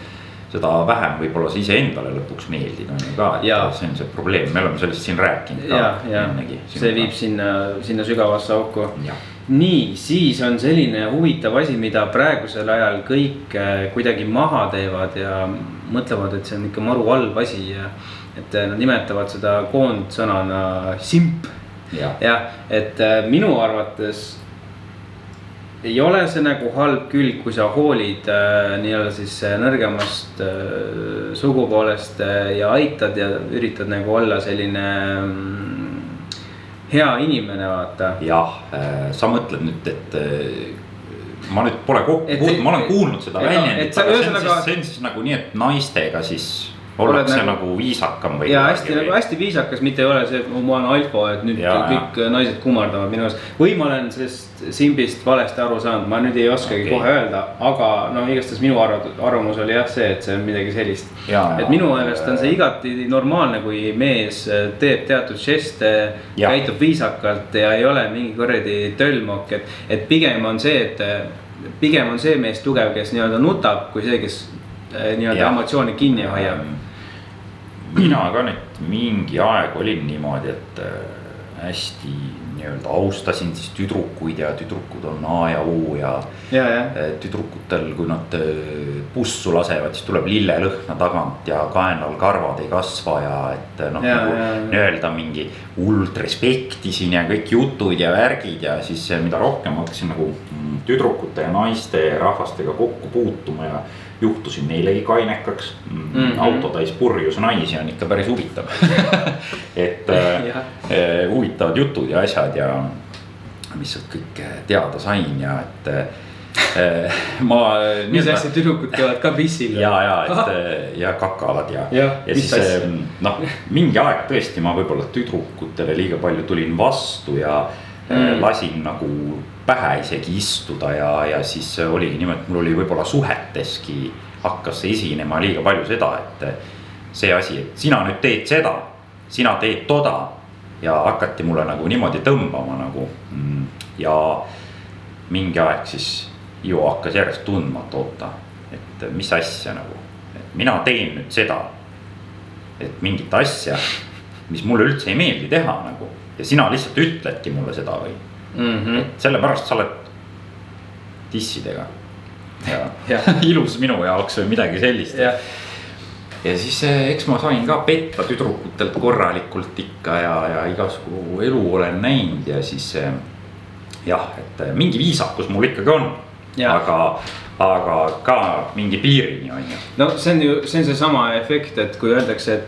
seda vähem võib-olla sa ise endale lõpuks meeldid on ju ka, et see on see probleem, me oleme sellest siin rääkinud ka ennegi. See viib sinna sügavasse auku. Nii, siis on selline huvitav asi, mida praegusel ajal kõik kuidagi maha teevad ja mõtlevad, et see on ikka maru halb asi ja et nad nimetavad seda koondsõnana simp. Ja, et minu arvates ei ole see nagu halb külg, kui sa hoolid nii-öelda siis nõrgemast sugupoolest ja aitad ja üritad nagu olla selline hea inimene, vaata. Jah, sa mõtled nüüd, et ma nüüd pole kokku, ma olen kuulnud seda väljendit, aga see on siis nagu nii, et naistega siis ollakse nagu viisakam või. Ja hästi viisakas, mitte ei ole see, et ma olen alfa, et nüüd kõik naised kummardavad minu ees. Või ma olen sellest simbist valesti aru saanud, ma nüüd ei oskagi kohe öelda, aga igastas minu arvamus oli jah see, et see on midagi sellist. Et minu meelest on see igati normaalne, kui mees teeb teatud žeste, käitub viisakalt ja ei ole mingi korredi tölmok, et pigem on see mees tugev, kes nii-öelda nutab, kui see, kes nii-öelda emotsioone kinni hoiab. Mina ka nüüd mingi aeg olin niimoodi, et hästi nii-öelda austasin siis tüdrukuid ja tüdrukud on A ja O ja tüdrukutel, kui nad bussu lasevad, siis tuleb lillelõhna tagant ja kaenal karvad ei kasva ja et noh, nagu nii-öelda mingi hullult respektisin ja kõik jutud ja värgid ja siis mida rohkem hakkasin nagu tüdrukute ja naiste rahvastega kokku puutuma ja juhtusin neilegi kainekaks. Autotäis purjus naisi on ikka päris huvitav. et huvitavad jutud ja asjad ja mis sealt kõik teada sain ja et ma. mis asja tüdrukud käivad ka pissil. ja kakavad ja siis noh, mingi aeg tõesti ma võib-olla tüdrukutele liiga palju tulin vastu ja lasin nagu pähe isegi istuda ja siis oligi niimoodi, et mul oli võib-olla suheteski hakkas esinema liiga palju seda, et see asi, et sina nüüd teed seda, sina teed toda ja hakati mulle nagu niimoodi tõmbama nagu ja mingi aeg siis ju hakkas järjest tundma, et oota, et mis asja nagu, et mina teen nüüd seda, et mingit asja, mis mulle üldse ei meeldi teha nagu ja sina lihtsalt ütledki mulle seda või et sellepärast sa oled dissidega ja ilus minu jaoks või midagi sellist ja siis eks ma sain ka petta tüdrukutelt korralikult ikka ja igasugu elu olen näinud ja siis jah, et mingi viisakus mul ikkagi on aga ka mingi piirini on ju. No see on seesama efekt, et kui öeldakse,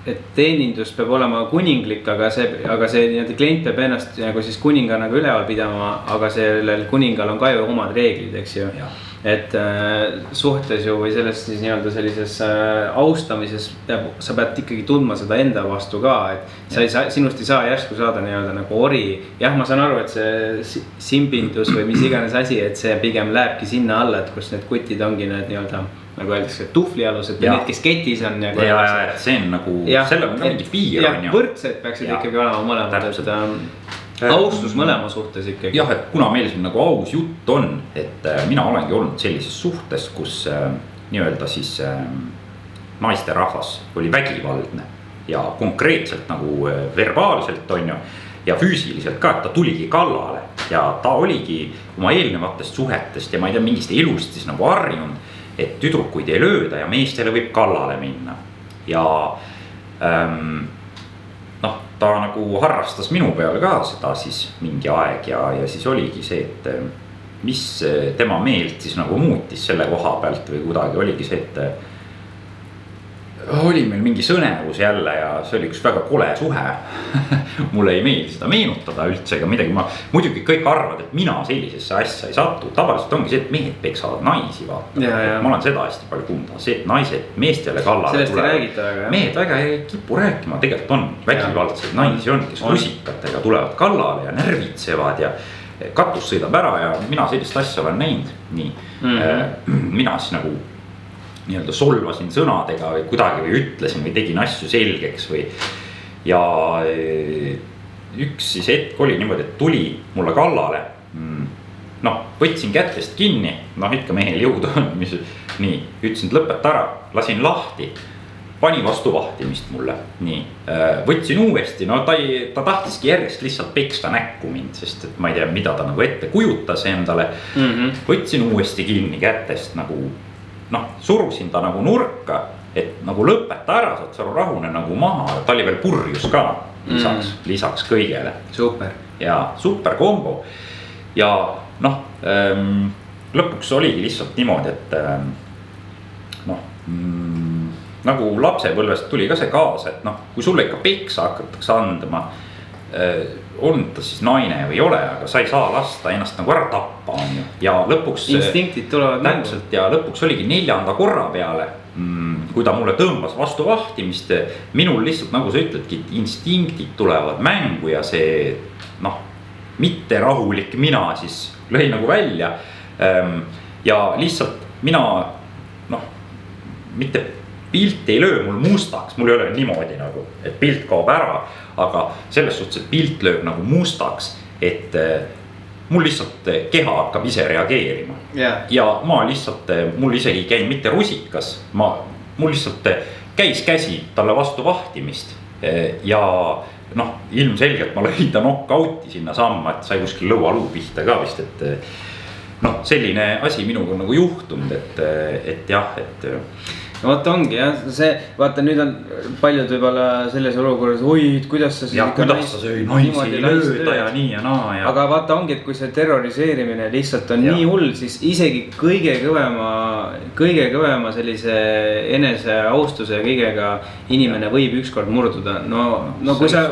et teenindus peab olema kuninglik, aga see nii-öelda klient peab ennast nagu siis kuningana üleval pidama, aga sellel kuningal on ka ju omad reeglid, eks ju. Et suhtes ju või selles siis nii-öelda sellises austamises sa pead ikkagi tundma seda enda vastu ka, et sinust ei saa järsku saada nii-öelda nagu ori. Jah, ma saan aru, et see simbindus või mis iganes asi, et see pigem lähebki sinna alla, et kus need kutid ongi need nii-öelda nagu öeldakse tuhvlialused ja need, kes ketis on nagu see on nagu selle on ka mingi piir on ju. Võrdsed peaksid ikkagi olema mõlemad, et austus mõlema suhtes ikkagi. Jah, et kuna meil siin nagu aus jutt on, et mina olengi olnud sellises suhtes, kus nii-öelda siis naisterahvas oli vägivaldne ja konkreetselt nagu verbaalselt on ju ja füüsiliselt ka, et ta tuligi kallale ja ta oligi oma eelnevatest suhetest ja ma ei tea mingist elust siis nagu harjunud, et tüdrukuid ei lööda ja meestele võib kallale minna ja noh, ta nagu harrastas minu peale ka seda siis mingi aeg ja siis oligi see, et mis tema meelt siis nagu muutis selle koha pealt või kuidagi oligi see, et oli meil mingi sõnevus jälle ja see oli üks väga kole suhe mulle ei meeldi seda meenutada üldse ega midagi, ma muidugi kõik arvad, et mina sellisesse asja ei satu, tavaliselt ongi see, et mehed peksavad naisi vaata. Ma olen seda hästi palju kuulda, see, et naised meestele kallale tulevad, mehed väga ei kipu rääkima, tegelikult on vägivaldseid naisi on, kes rusikatega tulevad kallale ja närvitsevad ja katus sõidab ära ja mina sellist asja olen näinud, nii mina siis nagu nii-öelda solvasin sõnadega või kuidagi või ütlesin või tegin asju selgeks või ja üks siis hetk oli niimoodi, et tuli mulle kallale. Noh, võtsin kätest kinni, noh ikka mehel jõudu on, mis nii, ütlesin, et lõpeta ära, lasin lahti, pani vastu vahtimist mulle, nii, võtsin uuesti, no ta tahtiski järjest lihtsalt peksta näkku mind, sest et ma ei tea, mida ta nagu ette kujutas endale, võtsin uuesti kinni kätest nagu noh, surusin ta nagu nurka, et nagu lõpeta ära, saad sa rahune nagu maha, ta oli veel purjus ka lisaks kõigele. Super. Ja super kombo. Ja noh, lõpuks oligi lihtsalt niimoodi, et noh, nagu lapsepõlvest tuli ka see kaasa, et noh, kui sulle ikka peksa hakatakse andma, on ta siis naine või ei ole, aga sa ei saa lasta ennast nagu ära tappa on ju. Ja lõpuks instinktid tulevad täpselt ja lõpuks oligi 4. korra peale, kui ta mulle tõmbas vastu vahtimist, minul lihtsalt nagu sa ütledki, instinktid tulevad mängu ja see noh, mitte rahulik mina siis lõi nagu välja ja lihtsalt mina noh, mitte pilt ei löö mul mustaks, mul ei ole niimoodi nagu, et pilt kaob ära, aga selles suhtes, et pilt lööb nagu mustaks, et mul lihtsalt keha hakkab ise reageerima ja ma lihtsalt, mul isegi ei käinud mitte rusikas, mul lihtsalt käis käsi talle vastu vahtimist ja noh, ilmselgelt ma lõin ta knock-out'i sinna samma, et sai kuskil lõualuu pihta ka vist, et noh, selline asi minuga nagu juhtunud, et jah, et no vaata ongi jah, see vaata nüüd on paljud võib-olla selles olukorras, oi, kuidas sa ja kuidas sa söö naisi lööda ja nii ja naa ja. Aga vaata ongi, et kui see terroriseerimine lihtsalt on nii hull, siis isegi kõige kõvema sellise eneseaustuse ja kõigega inimene võib ükskord murduda. No kui sa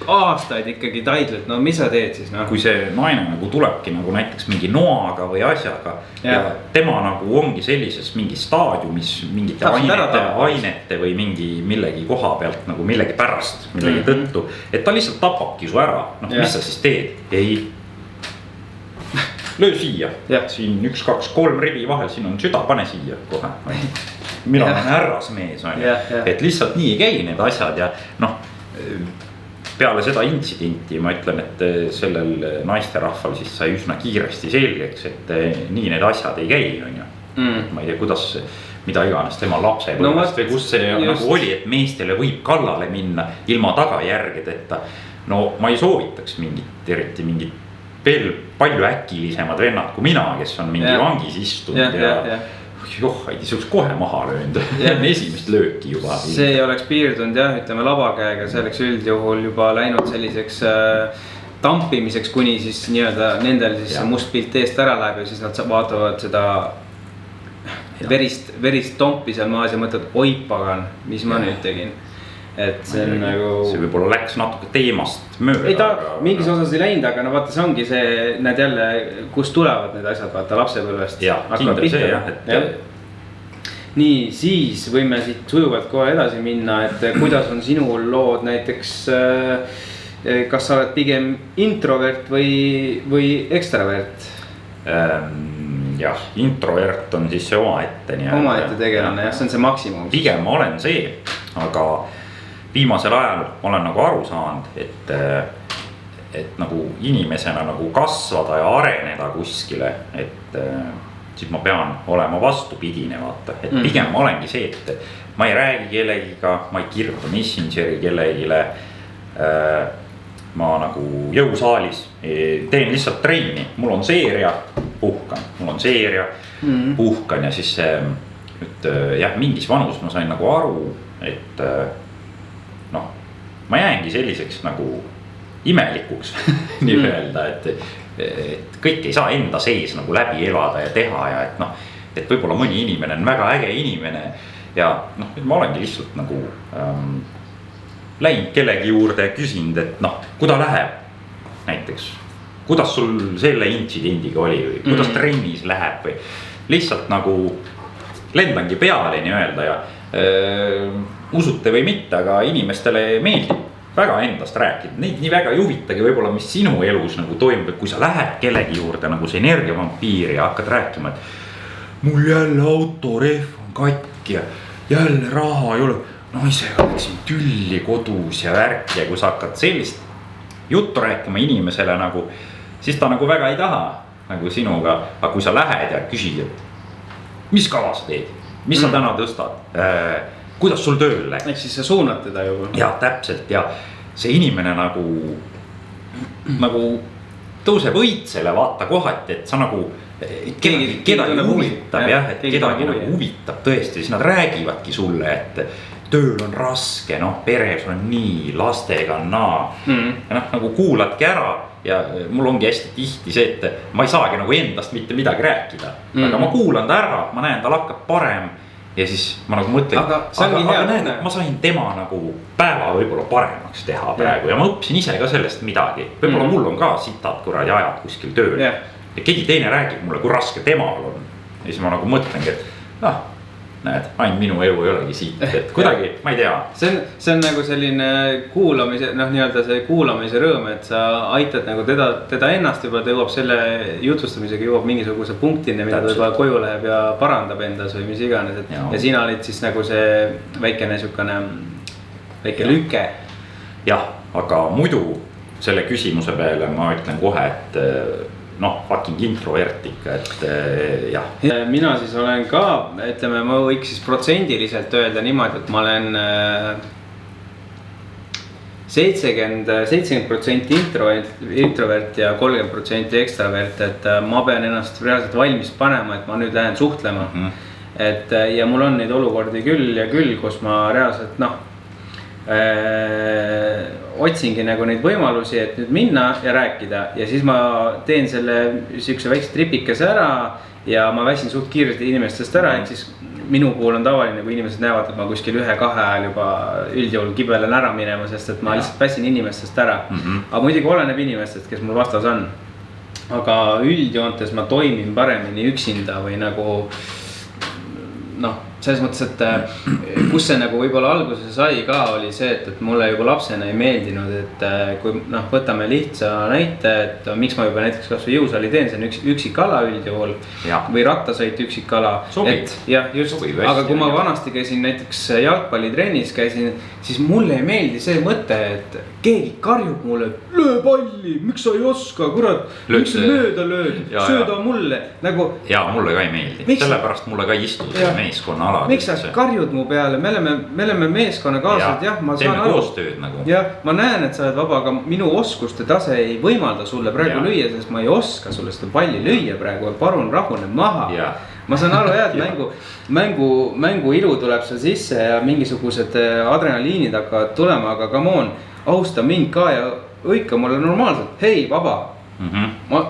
aastaid ikkagi taidled, no mis sa teed siis? No? Kui see naine nagu tulebki nagu näiteks mingi noaga või asjaga ja tema nagu ongi sellises mingi staadiumis mingite ainete või millegi koha pealt nagu millegi pärast, millegi tõttu, et ta lihtsalt tapabki su ära, noh mis sa siis teed? Ei, löö siia, siin 1, 2, 3 rivi vahel, siin on süda, pane siia kohe. Mina olen härrasmees, et lihtsalt nii ei käi need asjad ja noh, peale seda intsidenti ma ütlen, et sellel naisterahval siis sai üsna kiiresti selgeks, et nii need asjad ei käi, on ju. Ma ei tea, kuidas, mida iganes tema lapse põlvest või kus see nagu oli, et meestele võib kallale minna ilma tagajärgedeta. No ma ei soovitaks eriti mingit veel palju äkilisemad vennad kui mina, kes on mingi vangis istunud ja joh, ei tiisuks kohe maha löönud, esimest lööki juba. See ei oleks piirdunud jah, ütleme labakäega, see oleks üldjuhul juba läinud selliseks tampimiseks, kuni siis nii-öelda nendel siis must pilt eest ära läheb ja siis nad vaatavad seda verist tompi seal maas ja mõtled, oi pagan, mis ma nüüd tegin. Et see on nagu... See võib-olla läks natuke teemast mööda. Ei ta mingis osas ei läinud, aga no vaata see ongi see, näed jälle, kus tulevad need asjad, vaata lapsepõlvest. Jah, kindel see jah, et... Nii, siis võime siit sujuvalt kohe edasi minna, et kuidas on sinul lood näiteks, kas sa oled pigem introvert või ekstravert? Jah, introvert on siis see omaette. Omaette tegelane, jah, see on see maksimum. Pigem ma olen see, aga viimasel ajal ma olen nagu aru saanud, et nagu inimesena nagu kasvada ja areneda kuskile, et siis ma pean olema vastupidine vaata, et pigem ma olengi see, et ma ei räägi kellegiga, ma ei kirjuta Messengeri kellegile, ma nagu jõusaalis teen lihtsalt trenni, mul on seeria, puhkan ja siis nüüd jah, mingis vanus ma sain nagu aru, et noh, ma jäängi selliseks nagu imelikuks nii-öelda, et kõik ei saa enda sees nagu läbi elada ja teha ja et noh, et võib-olla mõni inimene on väga äge inimene ja noh, ma olengi lihtsalt nagu läinud kellegi juurde ja küsinud, et noh, kuida läheb näiteks, kuidas sul selle intsidendiga oli või kuidas trennis läheb või lihtsalt nagu lendangi peale nii-öelda ja usute või mitte, aga inimestele meeldib väga endast rääkida, neid nii väga ei huvitagi võib-olla, mis sinu elus nagu toimub, et kui sa lähed kellegi juurde nagu see energiavampiir ja hakkad rääkima, et mul jälle autorehv on katki ja jälle raha ei ole, naisega läksin tülli kodus ja värk ja kui sa hakkad sellist juttu rääkima inimesele nagu, siis ta nagu väga ei taha nagu sinuga, aga kui sa lähed ja küsid, et mis kava sa teed, mis sa täna tõstad, kuidas sul tööl läks. Ehk siis sa suunad teda juba. Ja täpselt ja see inimene nagu tõuseb õitsele vaata kohati, et sa nagu kedagi huvitab jah, et kedagi nagu huvitab tõesti, siis nad räägivadki sulle, et tööl on raske, noh peres on nii, lastega on naa ja noh nagu kuuladki ära ja mul ongi hästi tihti see, et ma ei saagi nagu endast mitte midagi rääkida, aga ma kuulan ta ära, ma näen, tal hakkab parem ja siis ma nagu mõtlen, aga näed, et ma sain tema nagu päeva võib-olla paremaks teha praegu ja ma õppisin ise ka sellest midagi, võib-olla mul on ka sitad kuradi ajad kuskil tööl ja keegi teine räägib mulle, kui raske temal on ja siis ma nagu mõtlengi, et näed, ainult minu elu ei olegi siit, et kuidagi, ma ei tea. See on nagu selline kuulamise, noh nii-öelda see kuulamise rõõm, et sa aitad nagu teda ennast juba, ta jõuab selle jutustamisega jõuab mingisuguse punktini, mida ta juba koju läheb ja parandab endas või mis iganes, et ja sina olid siis nagu see väikene sükane, väike lüke. Jah, aga muidu selle küsimuse peale ma ütlen kohe, et noh, fucking introvert ikka, et jah. Mina siis olen ka, ütleme, ma võiks siis protsendiliselt öelda niimoodi, et ma olen 70% introvert ja 30% ekstravert, et ma pean ennast reaalselt valmis panema, et ma nüüd lähen suhtlema. Et ja mul on neid olukordi küll ja küll, kus ma reaalselt otsingi nagu neid võimalusi, et nüüd minna ja rääkida ja siis ma teen selle siukse väikse tripikese ära ja ma väsin suht kiiresti inimestest ära, ehk siis minu puhul on tavaline, kui inimesed näevad, et ma kuskil 1-2 ajal juba üldjuhul kibelen ära minema, sest et ma lihtsalt väsin inimestest ära. Aga muidugi oleneb inimestest, kes mul vastas on. Aga üldjoontes ma toimin paremini üksinda või nagu noh, selles mõttes, et kus see nagu võib-olla alguse sai ka, oli see, et mulle juba lapsena ei meeldinud, et kui noh, võtame lihtsa näite, et miks ma juba näiteks kas või jõusaali teen, see on üksikala üldjuhul või rattasõit üksikala. Sobib. Jah, just, aga kui ma vanasti käisin näiteks jalgpallitrennis käisin, siis mulle ei meeldi see mõte, et keegi karjub mulle, löö palli, miks sa ei oska, kurat, miks sa mööda lööd, sööda mulle nagu. Ja mulle ka ei meeldi, sellepärast mulle ka ei istu see meeskonna ala. Miks sa karjud mu peale, me oleme meeskonna kaasad, jah, ma saan aru. Koostööd nagu. Jah, ma näen, et sa oled vaba, aga minu oskuste tase ei võimalda sulle praegu lüüa, sest ma ei oska sulle seda palli lüüa praegu, palun rahune maha. Ma saan aru, et mängu ilu tuleb seal sisse ja mingisugused adrenaliinid hakkavad tulema, aga come on, austa mind ka ja õika mulle normaalselt, hei, vaba. Ma,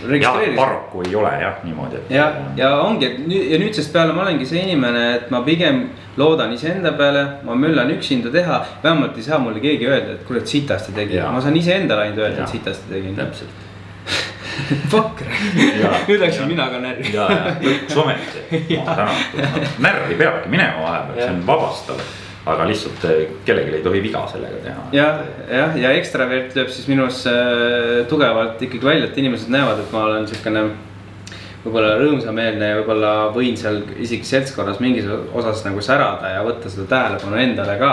paraku ei ole jah niimoodi. Ja ongi, ja nüüdsest peale ma olengi see inimene, et ma pigem loodan iseenda peale, ma müllan üksinda teha, vähemalt ei saa mulle keegi öelda, et kurat sitasti tegin. Ma saan ise endale ainult öelda, et sitasti tegin. Täpselt. Fuck, nüüd läksin mina ka närvi. Ja, lõpuks ometi. Närvi peabki minema vahepeal, see on vabastav. Aga lihtsalt kellelgi ei tohi viga sellega teha. Ja ekstravert lööb siis minus tugevalt ikkagi välja, et inimesed näevad, et ma olen siukene võib-olla rõõmsameelne ja võib-olla võin seal isegi seltskorras mingis osas nagu särada ja võtta seda tähelepanu endale ka.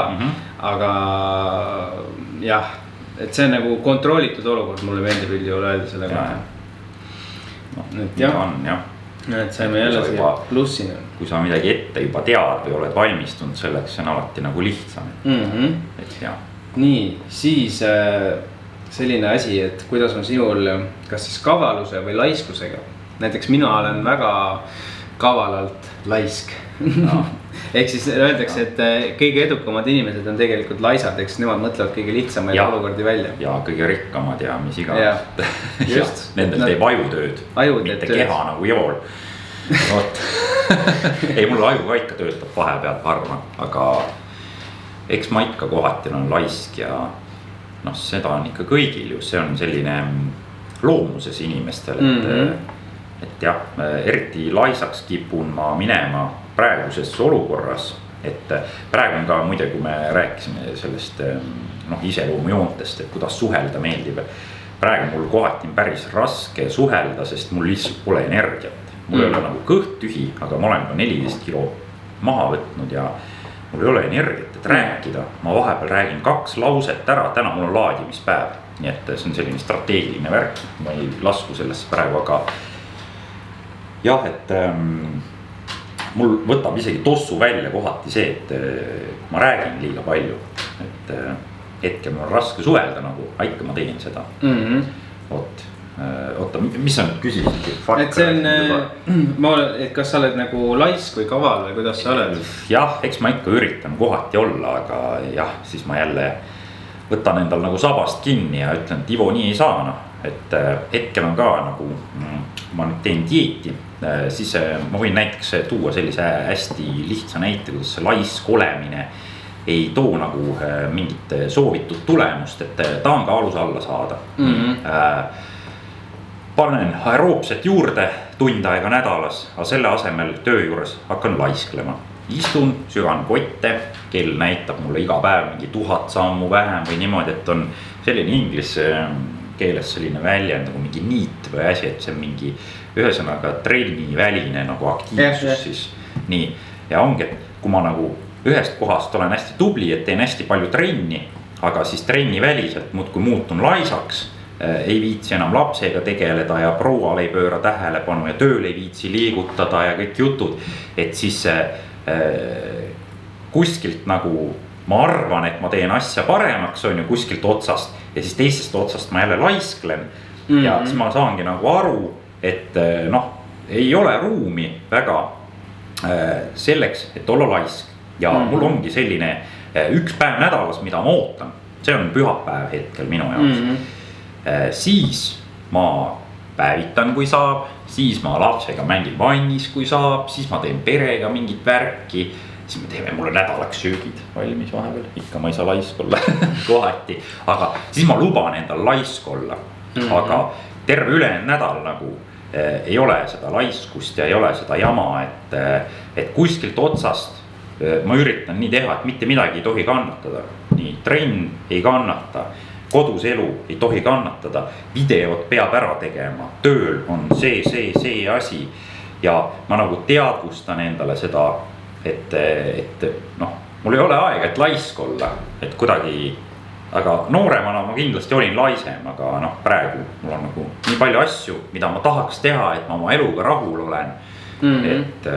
Aga jah, et see on nagu kontrollitud olukord, mulle meeldib üldjuhul öelda selle kohta. Et saime jälle siia plussina. Kui sa midagi ette juba tead või oled valmistunud selleks, see on alati nagu lihtsam. Et jah. Nii, siis selline asi, et kuidas on sinul kas siis kavaluse või laiskusega. Näiteks mina olen väga kavalalt laisk. Ehk siis öeldakse, et kõige edukamad inimesed on tegelikult laisad, eks nemad mõtlevad kõige lihtsamaid olukordi välja. Ja kõige rikkamad ja mis iganes. Just. Nendel teeb ajutööd, mitte keha nagu jool. Ei, mulle aju ka ikka töötab vahepealt harva, aga eks ma ikka kohati olen laisk ja noh, seda on ikka kõigil ju, see on selline loomuses inimestel, et jah, eriti laisaks kipun ma minema praeguses olukorras, et praegu on ka muide, kui me rääkisime sellest iseloomujoontest, et kuidas suhelda meeldib. Praegu mul kohati on päris raske suhelda, sest mul lihtsalt pole energiat. Mul ei ole nagu kõht tühi, aga ma olen ka 14 kilo maha võtnud ja mul ei ole energiat, et rääkida. Ma vahepeal räägin 2 lauset ära, täna mul on laadimispäev. Nii et see on selline strateegiline värk, ma ei lasku sellesse praegu, aga jah, et mul võtab isegi tossu välja kohati see, et ma räägin liiga palju, et hetkel mul on raske suhelda nagu, ikka ma tegin seda. Oota, mis sa nüüd küsisid? Et see on, et kas sa oled nagu laisk või kaval või kuidas sa oled? Jah, eks ma ikka üritan kohati olla, aga jah, siis ma jälle võtan endal nagu sabast kinni ja ütlen, et Ivo nii ei saa. Et hetkel on ka nagu, ma nüüd teen dieeti, siis ma võin näiteks tuua sellise hästi lihtsa näite, kuidas see laisk olemine ei too nagu mingit soovitud tulemust, et tahan kaalus alla saada. Panen aeroobset juurde tund aega nädalas, aga selle asemel töö juures hakkan laisklema. Istun, sügan kotte, kell näitab mulle iga päev mingi 1000 sammu vähem või niimoodi, et on selline inglise keeles selline väljend nagu mingi niit või asi, et see on mingi ühesõnaga trenniväline nagu aktiivsus siis. Nii, ja ongi, et kui ma nagu ühest kohast olen hästi tubli, et teen hästi palju trenni, aga siis trenni väliselt muudkui muutun laisaks, ei viitsi enam lapsega tegeleda ja prouale ei pööra tähelepanu ja tööl ei viitsi liigutada ja kõik jutud. Et siis kuskilt nagu ma arvan, et ma teen asja paremaks, on ju kuskilt otsast ja siis teisest otsast ma jälle laisklen. Ja siis ma saangi nagu aru, et noh, ei ole ruumi väga selleks, et olla laisk. Ja mul ongi selline üks päev nädalas, mida ma ootan. See on pühapäev hetkel minu jaoks. Siis ma päevitan, kui saab, siis ma lapsega mängin vannis, kui saab, siis ma teen perega mingit värki. Siis me teeme mulle nädalaks söögid valmis vahepeal, ikka ma ei saa laisk olla kohati, aga siis ma luban endal laisk olla. Aga terve ülejäänud nädal nagu ei ole seda laiskust ja ei ole seda jama, et kuskilt otsast ma üritan nii teha, et mitte midagi ei tohi kannatada. Nii trenn ei kannata, kodus elu ei tohi kannatada, videot peab ära tegema, tööl on see asi. Ja ma nagu teadvustan endale seda, et noh, mul ei ole aega, et laisk olla, et kuidagi. Aga nooremana ma kindlasti olin laisem, aga noh, praegu mul on nagu nii palju asju, mida ma tahaks teha, et ma oma eluga rahul olen. Et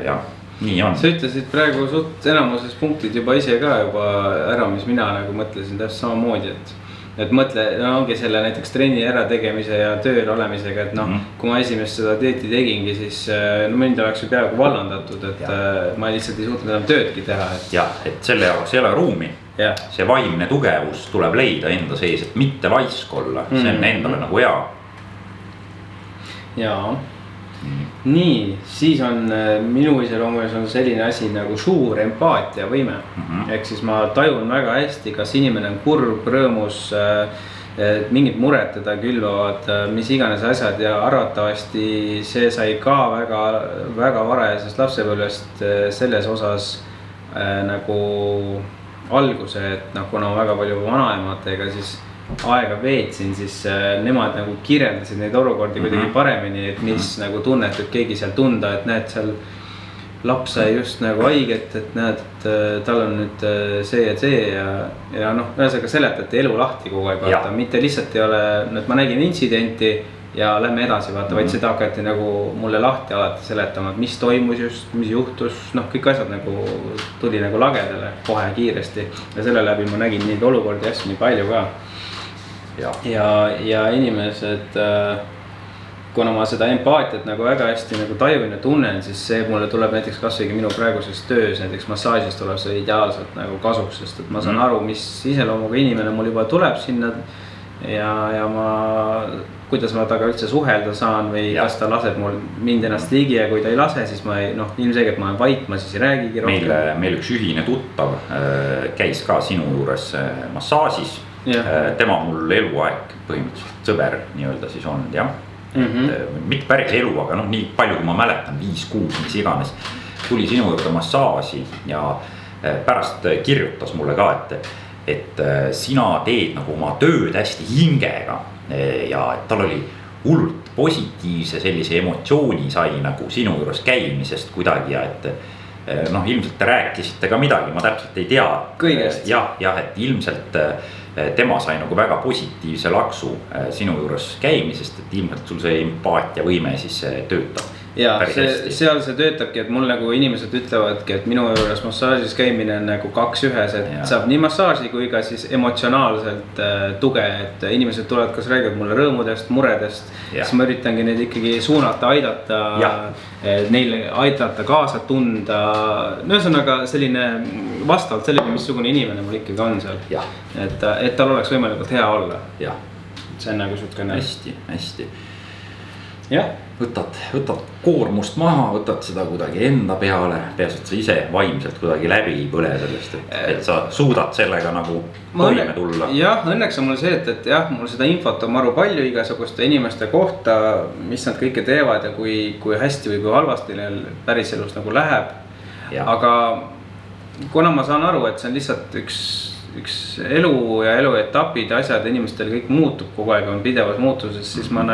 jah, nii on. Sa ütlesid praegu suht enamuses punktid juba ise ka juba ära, mis mina nagu mõtlesin täpselt samamoodi, et mõtle, ongi selle näiteks trenni ära tegemise ja tööl olemisega, et noh, kui ma esimest seda dieeti tegingi, siis no mind oleks ju peaaegu vallandatud, et ma lihtsalt ei suutnud enam töödki teha. Ja, et selle jaoks ei ole ruumi. Ja. See vaimne tugevus tuleb leida enda sees, et mitte laisk olla, see on endale nagu hea. Jaa. Nii, siis on minu iseloomulis on selline asi nagu suur empaatia võime. Ehk siis ma tajun väga hästi, kas inimene on kurb, rõõmus, mingid mured teda külvavad, mis iganes asjad ja arvatavasti see sai ka väga, väga varajasest lapsepõlvest selles osas nagu alguse, et noh, kuna ma väga palju vanaematega siis aega veetsin, siis nemad nagu kirjeldasid neid olukordi kuidagi paremini, et mis nagu tunnet, et keegi seal tunda, et näed seal laps sai just nagu haiget, et näed, et tal on nüüd see ja noh, ühesõnaga seletati elu lahti kogu aeg, vaata, mitte lihtsalt ei ole, et ma nägin intsidenti ja lähme edasi, vaata, vaid seda hakati nagu mulle lahti alati seletama, et mis toimus just, mis juhtus, noh, kõik asjad nagu tuli nagu lagedale kohe kiiresti ja selle läbi ma nägin neid olukordi asju nii palju ka. Ja inimesed, kuna ma seda empaatiat nagu väga hästi nagu tajun ja tunnen, siis see mulle tuleb näiteks kasvõi minu praeguses töös, näiteks massaažis tuleb see ideaalselt nagu kasuks, sest et ma saan aru, mis iseloomuga inimene mul juba tuleb sinna ja ma, kuidas ma taga üldse suhelda saan või kas ta laseb mul mind ennast ligi ja kui ta ei lase, siis ma ei, noh, ilmselgelt ma olen vait, ma siis ei räägigi rohkem. Meil üks ühine tuttav käis ka sinu juures massaažis. Tema mul eluaeg põhimõtteliselt sõber nii-öelda siis on, jah. Mitte päris elu, aga noh, nii palju kui ma mäletan, 5-6, mis iganes. Tuli sinu juurde massaaži ja pärast kirjutas mulle ka, et sina teed nagu oma tööd hästi hingega ja et tal oli hullult positiivse sellise emotsiooni sai nagu sinu juures käimisest kuidagi ja et noh, ilmselt te rääkisite ka midagi, ma täpselt ei tea. Kõigest. Jah, et ilmselt tema sai nagu väga positiivse laksu sinu juures käimisest, et ilmselt sul see empaatia võime siis töötab. Ja seal see töötabki, et mul nagu inimesed ütlevadki, et minu juures massaažis käimine on nagu 2-1, et saab nii massaaži kui ka siis emotsionaalselt tuge, et inimesed tulevad, kas räägivad mulle rõõmudest, muredest, siis ma üritangi neid ikkagi suunata, aidata, neile aidata, kaasa tunda. Ühesõnaga selline vastavalt sellele, missugune inimene mul ikkagi on seal, et tal oleks võimalikult hea olla. See on nagu sutkene. Hästi. Jah. Võtad koormust maha, võtad seda kuidagi enda peale, peaasjad sa ise vaimselt kuidagi läbi ei põle sellest, et sa suudad sellega nagu toime tulla. Jah, õnneks on mul see, et jah, mul seda infot on maru palju igasuguste inimeste kohta, mis nad kõike teevad ja kui hästi või kui halvasti neil päriselus nagu läheb. Aga kuna ma saan aru, et see on lihtsalt üks elu ja eluetapid ja asjad, inimestel kõik muutub kogu aeg, on pidevas muutuses, siis ma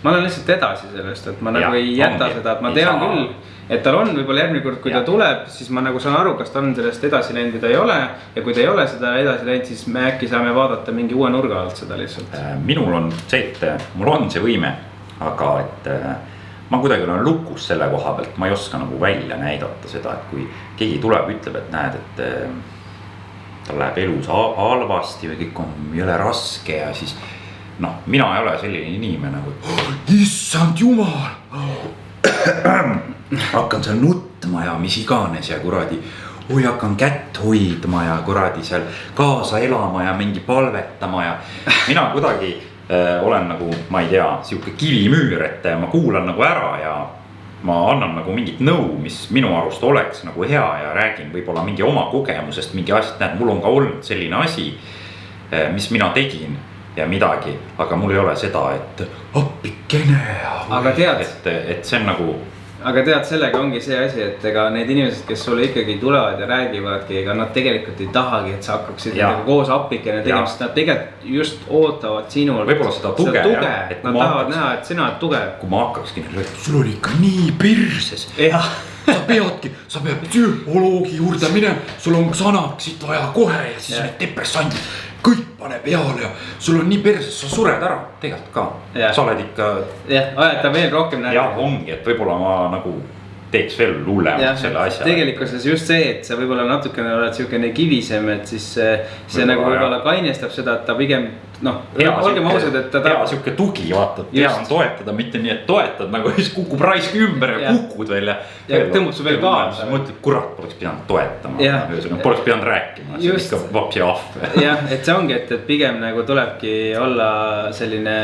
olen lihtsalt edasi sellest, et ma nagu ei jäta seda, et ma tean küll, et tal on võib-olla järgmine kord, kui ta tuleb, siis ma nagu saan aru, kas ta on sellest edasi läinud või ta ei ole. Ja kui ta ei ole seda edasi läinud, siis me äkki saame vaadata mingi uue nurga alt seda lihtsalt. Minul on see, et mul on see võime, aga et ma kuidagi olen lukus selle koha pealt, ma ei oska nagu välja näidata seda, et kui keegi tuleb, ütleb, et näed, et tal läheb elus halvasti või kõik on jõle raske ja siis noh, mina ei ole selline inimene nagu issand jumal hakkan seal nutma ja mis iganes ja kuradi oi hakkan kätt hoidma ja kuradi seal kaasa elama ja mingi palvetama ja mina kuidagi olen nagu, ma ei tea, siuke kivimüür, et ma kuulan nagu ära ja ma annan nagu mingit nõu, mis minu arust oleks nagu hea ja räägin võib-olla mingi oma kogemusest, mingi asjad, näed, mul on ka olnud selline asi, mis mina tegin ja midagi, aga mul ei ole seda, et appikene. Aga tead, et see on nagu. Aga tead, sellega ongi see asi, et ega need inimesed, kes sulle ikkagi tulevad ja räägivadki, ega nad tegelikult ei tahagi, et sa hakkaksid koos appikene tegema, sest nad tegelikult just ootavad sinul võib-olla seda tuge. Nad tahavad näha, et sina oled tugev. Kui ma hakkakski, sul oli ikka nii perses. Sa pead psühholoogi juurde minema, sul on sanaksid vaja kohe ja siis need depressandid kõik pane peale ja sul on nii perses, sa sured ära tegelikult ka. Sa oled ikka. Jah, ajata veel rohkem näha. Jah, ongi, et võib-olla ma nagu teeks veel hullemalt selle asja. Tegelikkuses just see, et sa võib-olla natukene oled siukene kivisem, et siis see nagu võib-olla kainestab seda, et ta pigem olgem ausad, et ta hea siuke tugi, vaata, hea on toetada, mitte nii, et toetad nagu siis kukub raisk ümber ja kukud veel ja tõmbud su veel kaasa. Mõtled, kurat, poleks pidanud toetama, poleks pidanud rääkima, see on ikka vapsi ahv. Jah, et see ongi, et pigem nagu tulebki olla selline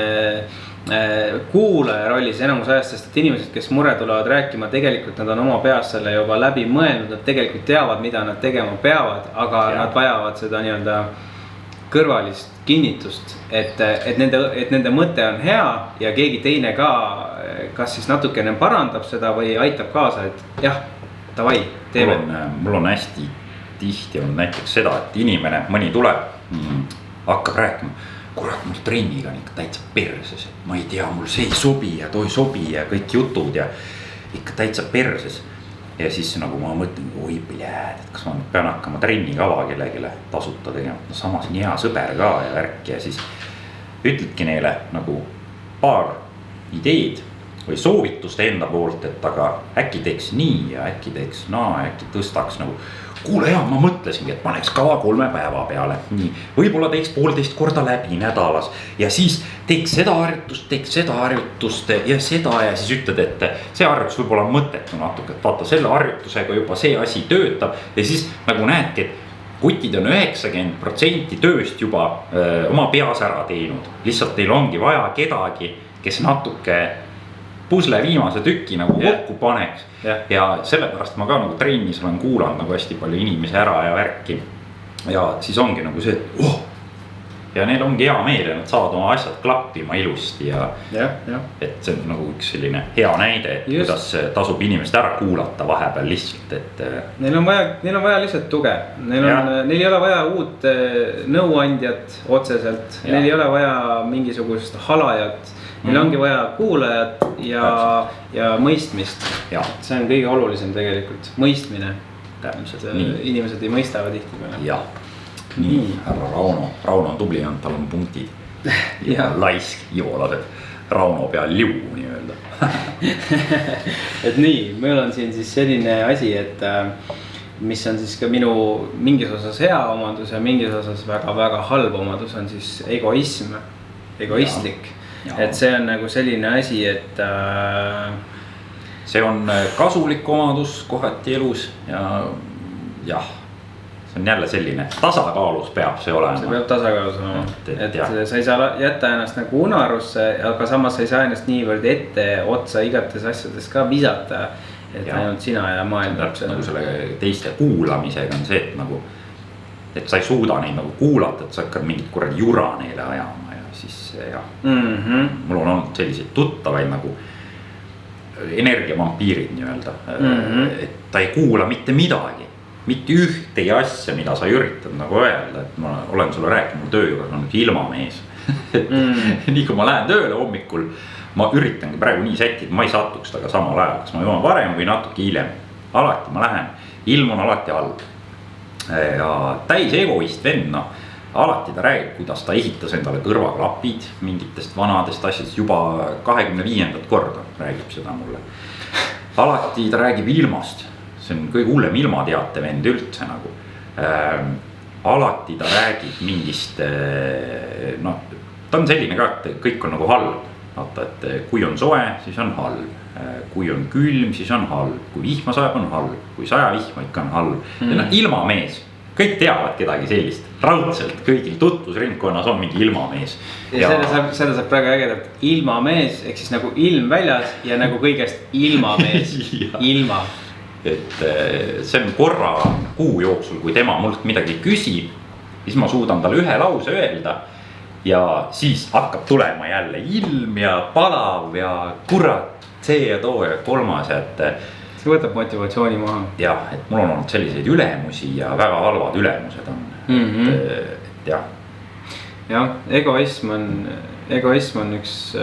kuulaja rollis enamus ajast, sest et inimesed, kes mure tulevad rääkima, tegelikult nad on oma peas selle juba läbi mõelnud, nad tegelikult teavad, mida nad tegema peavad, aga nad vajavad seda nii-öelda kõrvalist kinnitust, et nende mõte on hea ja keegi teine ka, kas siis natukene parandab seda või aitab kaasa, et jah, davai, teeme. Mul on hästi tihti on näiteks seda, et inimene, mõni tuleb, hakkab rääkima, kurat, mul trenniga on ikka täitsa perses, et ma ei tea, mul see ei sobi ja toi sobi ja kõik jutud ja ikka täitsa perses. Ja siis nagu ma mõtlen, oi pljääd, et kas ma pean hakkama trennikava kellegile tasuta tegema. No samas nii hea sõber ka ja värk ja siis ütledki neile nagu paar ideed või soovitust enda poolt, et aga äkki teeks nii ja äkki teeks naa, äkki tõstaks nagu kuule hea, ma mõtlesingi, et paneks kava 3 päeva peale. Nii, võibolla teeks 1,5 korda läbi nädalas ja siis teeks seda harjutust ja seda ja siis ütled, et see harjutus võib-olla on mõttetu natuke, et vaata selle harjutusega juba see asi töötab ja siis nagu näedki, et kutid on 90% tööst juba oma peas ära teinud. Lihtsalt teil ongi vaja kedagi, kes natuke pusle viimase tükki nagu kokku paneks ja sellepärast ma ka nagu trennis olen kuulanud nagu hästi palju inimesi ära ja värki ja siis ongi nagu see, et ja neil ongi hea meel ja nad saavad oma asjad klappima ilusti ja et see on nagu üks selline hea näide, et kuidas tasub inimest ära kuulata vahepeal lihtsalt, et neil on vaja lihtsalt tuge, neil ei ole vaja uut nõuandjat otseselt, neil ei ole vaja mingisugust halajat. Meil ongi vaja kuulajat ja mõistmist. See on kõige olulisem tegelikult, mõistmine. Inimesed ei mõistavad tihti peale. Jah, nii, härra Rauno on tubli, tal on punktid. Laisk, Ivolased, Rauno peal liu nii öelda. Et nii, meil on siin siis selline asi, et mis on siis ka minu mingis osas hea omadus ja mingis osas väga-väga halb omadus on siis egoistlik. Et see on nagu selline asi, et see on kasulik omadus kohati elus ja jah, see on jälle selline tasakaalus peab see olema. See peab tasakaalus olema, et sa ei saa jätta ennast nagu unarusse, aga samas sa ei saa ennast niivõrd ette otsa igates asjades ka visata, et ainult sina ja maailm. Nagu selle teiste kuulamisega on see, et nagu, et sa ei suuda neid nagu kuulata, et sa hakkad mingit kuradi jura neile ajama. Siis jah, mul on olnud selliseid tuttavaid nagu energiavampiirid nii-öelda, et ta ei kuula mitte midagi, mitte ühtegi asja, mida sa üritad nagu öelda, et ma olen sulle rääkinud, töö juures on üks ilmamees, nii kui ma lähen tööle hommikul, ma üritangi praegu nii sättida, ma ei satuks taga samal ajal, kas ma jõuan varem või natuke hiljem. Alati ma lähen, ilm on alati halb. Ja täis egoist vend, noh, alati ta räägib, kuidas ta ehitas endale kõrvaklapid mingitest vanadest asjadest, juba 25. korda räägib seda mulle. Alati ta räägib ilmast, see on kõige hullem ilmateate vend üldse nagu. Alati ta räägib mingist, noh, ta on selline ka, et kõik on nagu halb. Vaata, et kui on soe, siis on halb. Kui on külm, siis on halb. Kui vihma sajab, on halb. Kui saja vihma ikka on halb. Ja noh, ilmamees. Kõik teavad kedagi sellist. Raudselt kõigil tutvusringkonnas on mingi ilmamees. Ja seda saab praegu ägedalt ilmamees, ehk siis nagu ilm väljas ja nagu kõigest ilmamees. Ilma. Et see on korra kuu jooksul, kui tema mult midagi küsib, siis ma suudan talle ühe lause öelda. Ja siis hakkab tulema jälle ilm ja palav ja kurat, see ja too ja kolmas, et see võtab motivatsiooni maha. Jah, et mul on olnud selliseid ülemusi ja väga halvad ülemused on. Et jah. Jah, egoism on üks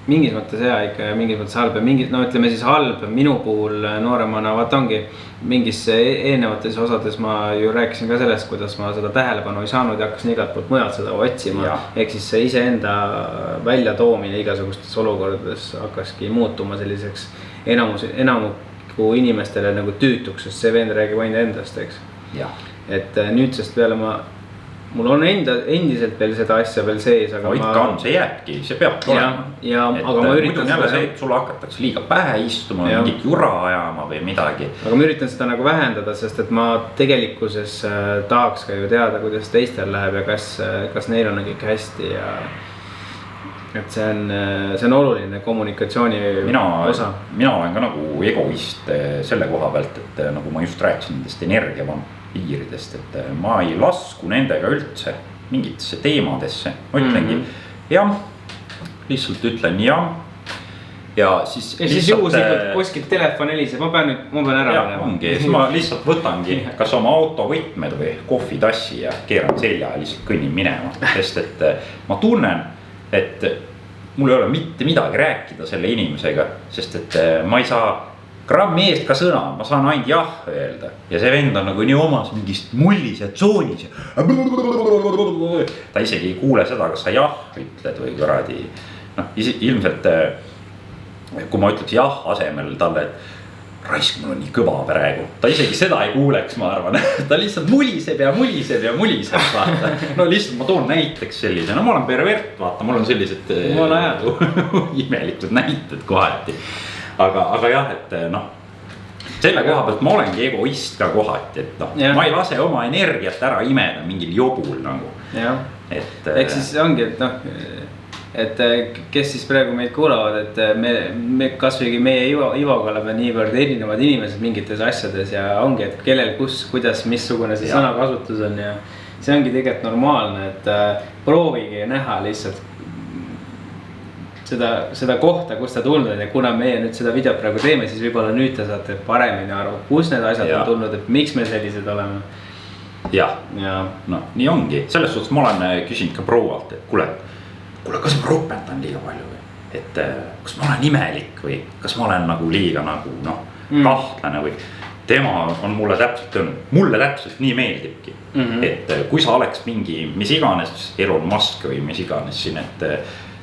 mingis mõttes hea ikka ja mingis mõttes halb ja mingis, no ütleme siis halb minu puhul nooremana, vaat ongi mingis eelnevates osades ma ju rääkisin ka sellest, kuidas ma seda tähelepanu ei saanud ja hakkasin igalt poolt mujalt seda otsima. Ehk siis see iseenda välja toomine igasugustes olukordades hakkaski muutuma selliseks enamuku inimestele nagu tüütuks, sest see vend räägib ainult endast, eks. Et nüüdsest peale mul on endiselt veel seda asja veel sees, aga no, ikka on, see jääbki, see peab tulema. Aga ma üritan jälle see, et sulle hakatakse liiga pähe istuma, mingit jura ajama või midagi. Aga ma üritan seda nagu vähendada, sest et ma tegelikkuses tahaks ka ju teada, kuidas teistel läheb ja kas neil on kõik hästi ja et see on oluline kommunikatsiooni osa. Mina olen ka nagu egoist selle koha pealt, et nagu ma just rääkisin nendest energiavampiiridest, et ma ei lasku nendega üldse mingitesse teemadesse. Ma ütlengi, jah, lihtsalt ütlen jah. Ja siis juhuslikult kuskilt telefon heliseb, ma pean ära minema. Ongi, siis ma lihtsalt võtangi kas oma autovõtmed või kohvitassi ja keeran selja ja lihtsalt kõnnin minema. Sest et ma tunnen, et mul ei ole mitte midagi rääkida selle inimesega, sest et ma ei saa grammi eest ka sõna, ma saan ainult jah öelda. Ja see vend on nagu nii omas mingist mullis ja tsoonis. Ta isegi ei kuule seda, kas sa jah ütled või kuradi. No, ilmselt, kui ma ütleks jah asemel talle, et raisk, mul on nii kõva praegu. Ta isegi seda ei kuuleks, ma arvan. Ta lihtsalt muliseb. Vaata. No lihtsalt ma toon näiteks sellise, no ma olen pervert, vaata, mul on sellised imelikud näited kohati. Aga jah, et noh, selle koha pealt ma olengi egoist ka kohati, et noh, ma ei lase oma energiat ära imeda mingil jobul nagu. Eks siis ongi, et noh, et kes siis praegu meid kuulavad, et me kasvõi meie Ivoga oleme niivõrd erinevad inimesed mingites asjades ja ongi, et kellel, kus, kuidas, missugune see sõnakasutus on ja see ongi tegelikult normaalne, et proovige näha lihtsalt seda kohta, kus ta tulnud ja kuna meie nüüd seda videot praegu teeme, siis võib-olla nüüd te saate paremini aru, kus need asjad on tulnud, et miks me sellised oleme. Ja, no nii ongi, selles suhtes ma olen küsinud ka proualt, et kuule, kas ma ropendan liiga palju või? Et kas ma olen imelik või kas ma olen nagu liiga nagu kahtlane või tema on mulle täpselt nii meeldibki. Et kui sa oleks mingi, mis iganes Elon Musk või mis iganes siin, et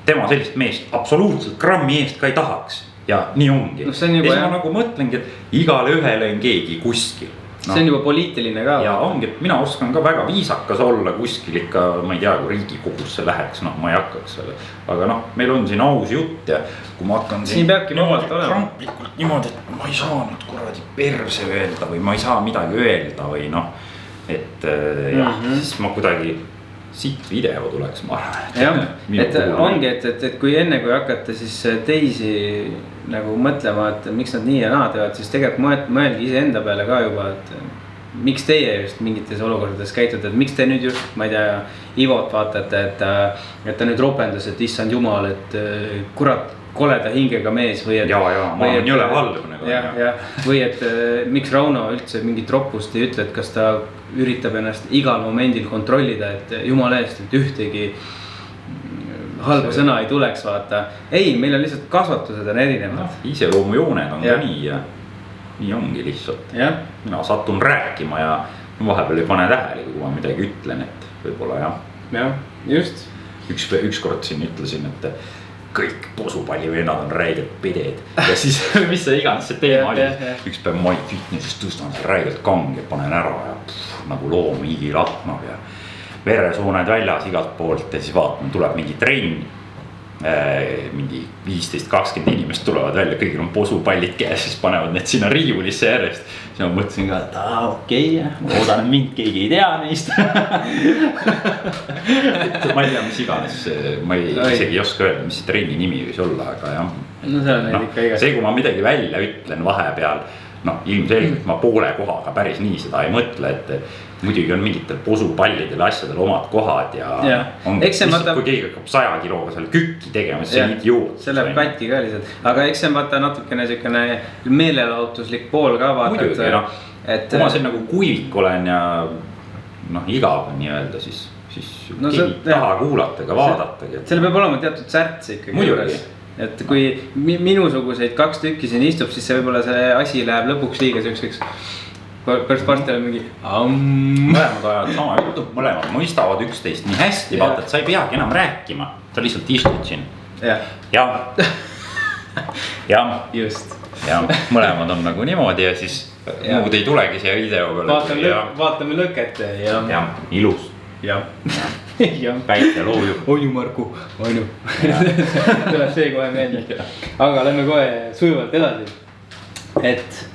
tema sellist meest absoluutselt grammi eest ka ei tahaks ja nii ongi. Ja siis ma nagu mõtlengi, et igale ühele on keegi kuskil. See on juba poliitiline ka. Ja ongi, et mina oskan ka väga viisakas olla kuskil ikka, ma ei tea, kui Riigikogusse läheks, noh, ma ei hakkaks selle. Aga noh, meil on siin aus jutt ja kui ma hakkan siin peabki kramplikult niimoodi, et ma ei saa nüüd kuradi perse öelda või ma ei saa midagi öelda või noh, et jah, siis ma kuidagi siit video tuleks, ma arvan. Et ongi, et kui enne kui hakata siis teisi nagu mõtlema, et miks nad nii ja naa teevad, siis tegelikult mõelgi ise enda peale ka juba, et miks teie just mingites olukordades käitute, et miks te nüüd just, ma ei tea, Ivot vaatate, et ta nüüd ropendas, et issand jumal, et kurat koleda hingega mees või et. Ma olen jõle halb nagu. Või et miks Rauno üldse mingit roppust ei ütle, et kas ta üritab ennast igal momendil kontrollida, et jumala eest, et ühtegi halba sõna ei tuleks vaata. Ei, meil on lihtsalt kasvatused on erinevad. Iseloomujooned on ka nii ja nii ongi lihtsalt. Mina satun rääkima ja vahepeal ei pane tähele, kui ma midagi ütlen, et võib-olla jah. Jah, just. Ükskord siin ütlesin, et kõik posupallivennad on räigelt peded. Ja siis, mis see iganes see teema oli. Üks päev ma fitnessis tõstan see räigelt kange, panen ära ja nagu loom higi latmab ja veresooned väljas igalt poolt ja siis vaatan, tuleb mingi trenn. Mingi 15-20 inimest tulevad välja, kõigil on posupallid käes, siis panevad need sinna riiulisse järjest. Siis ma mõtlesin ka, et okei, ma loodan, et mind keegi ei tea neist. Ma ei tea, mis iganes, ma isegi ei oska öelda, mis see trenni nimi võis olla, aga jah. No see on ikka igas. See, kui ma midagi välja ütlen vahepeal, ilmselgelt ma poole kohaga päris nii seda ei mõtle, et muidugi on mingitel posupallidel asjadel omad kohad ja on lihtsalt, kui keegi hakkab 100 kiloga seal kükki tegema, siis see on idioot. See läheb katti ka lihtsalt, aga eks see vaata natukene selline meelelahutuslik pool ka vaata. Muidugi, kui ma siin nagu kuivik olen ja igav nii öelda, siis keegi taha kuulata ega vaadatagi. Selle peab olema teatud särts ikkagi. Muidugi. Et kui minusuguseid 2 tükki siin istub, siis see võib-olla see asi läheb lõpuks liiga selliseks pärast varsti on mingi mõlemad ajad sama jutu, mõlemad mõistavad üksteist nii hästi, vaata, et sa ei peagi enam rääkima, sa lihtsalt istud siin. Ja just. Ja mõlemad on nagu niimoodi ja siis muud ei tulegi siia video peale. Vaatame lõket ja ilus. Ja päike loojub. Onju Marku, onju. Tuleb see kohe meelde. Aga lähme kohe sujuvalt edasi. Et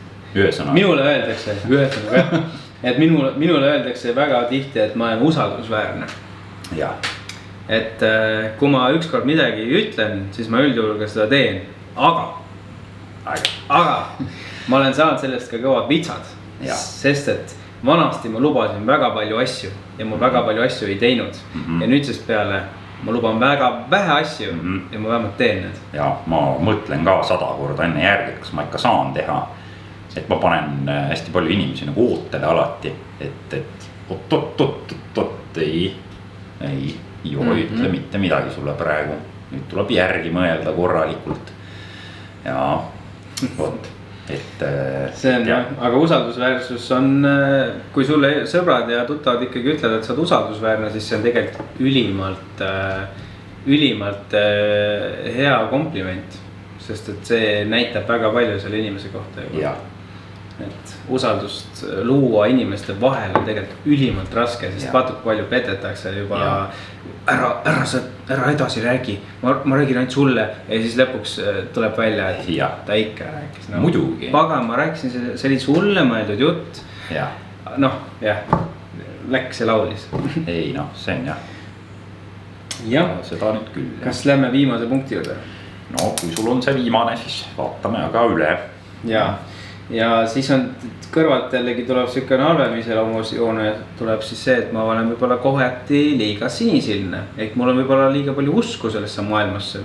minule öeldakse, et minule öeldakse väga tihti, et ma olen usaldusväärne. Ja. Et kui ma ükskord midagi ütlen, siis ma üldjuhul ka seda teen. Aga ma olen saanud sellest ka kõvad vitsad. Sest et vanasti ma lubasin väga palju asju ja ma väga palju asju ei teinud. Ja nüüdsest peale ma luban väga vähe asju ja ma vähemalt teen need. Ja ma mõtlen ka 100 korda enne järgi, kas ma ikka saan teha. Et ma panen hästi palju inimesi nagu ootele alati, et oot, ei, ütle mitte midagi sulle praegu. Nüüd tuleb järgi mõelda korralikult. Ja võt, et see on jah, aga usaldusväärsus on, kui sulle sõbrad ja tuttavad ikkagi ütlevad, et sa oled usaldusväärne, siis see on tegelikult ülimalt hea kompliment. Sest et see näitab väga palju selle inimese kohta juba. Et usaldust luua inimeste vahel on tegelikult ülimalt raske, sest vaata palju petetakse juba ära edasi räägi, ma räägin ainult sulle ja siis lõpuks tuleb välja, et ta ikka rääkis. Muidugi. Pagan, ma rääkisin, see oli sulle mõeldud jutt. Läks ja laulis. Ei see on jah. Seda nüüd küll. Kas lähme viimase punkti juurde? No kui sul on see viimane, siis vaatame aga üle. Ja siis on kõrvalt jällegi tuleb selline halvemise loomusjoone, tuleb siis see, et ma olen võib-olla kohati liiga sinisilne. Ehk mul on võib-olla liiga palju usku sellesse maailmasse.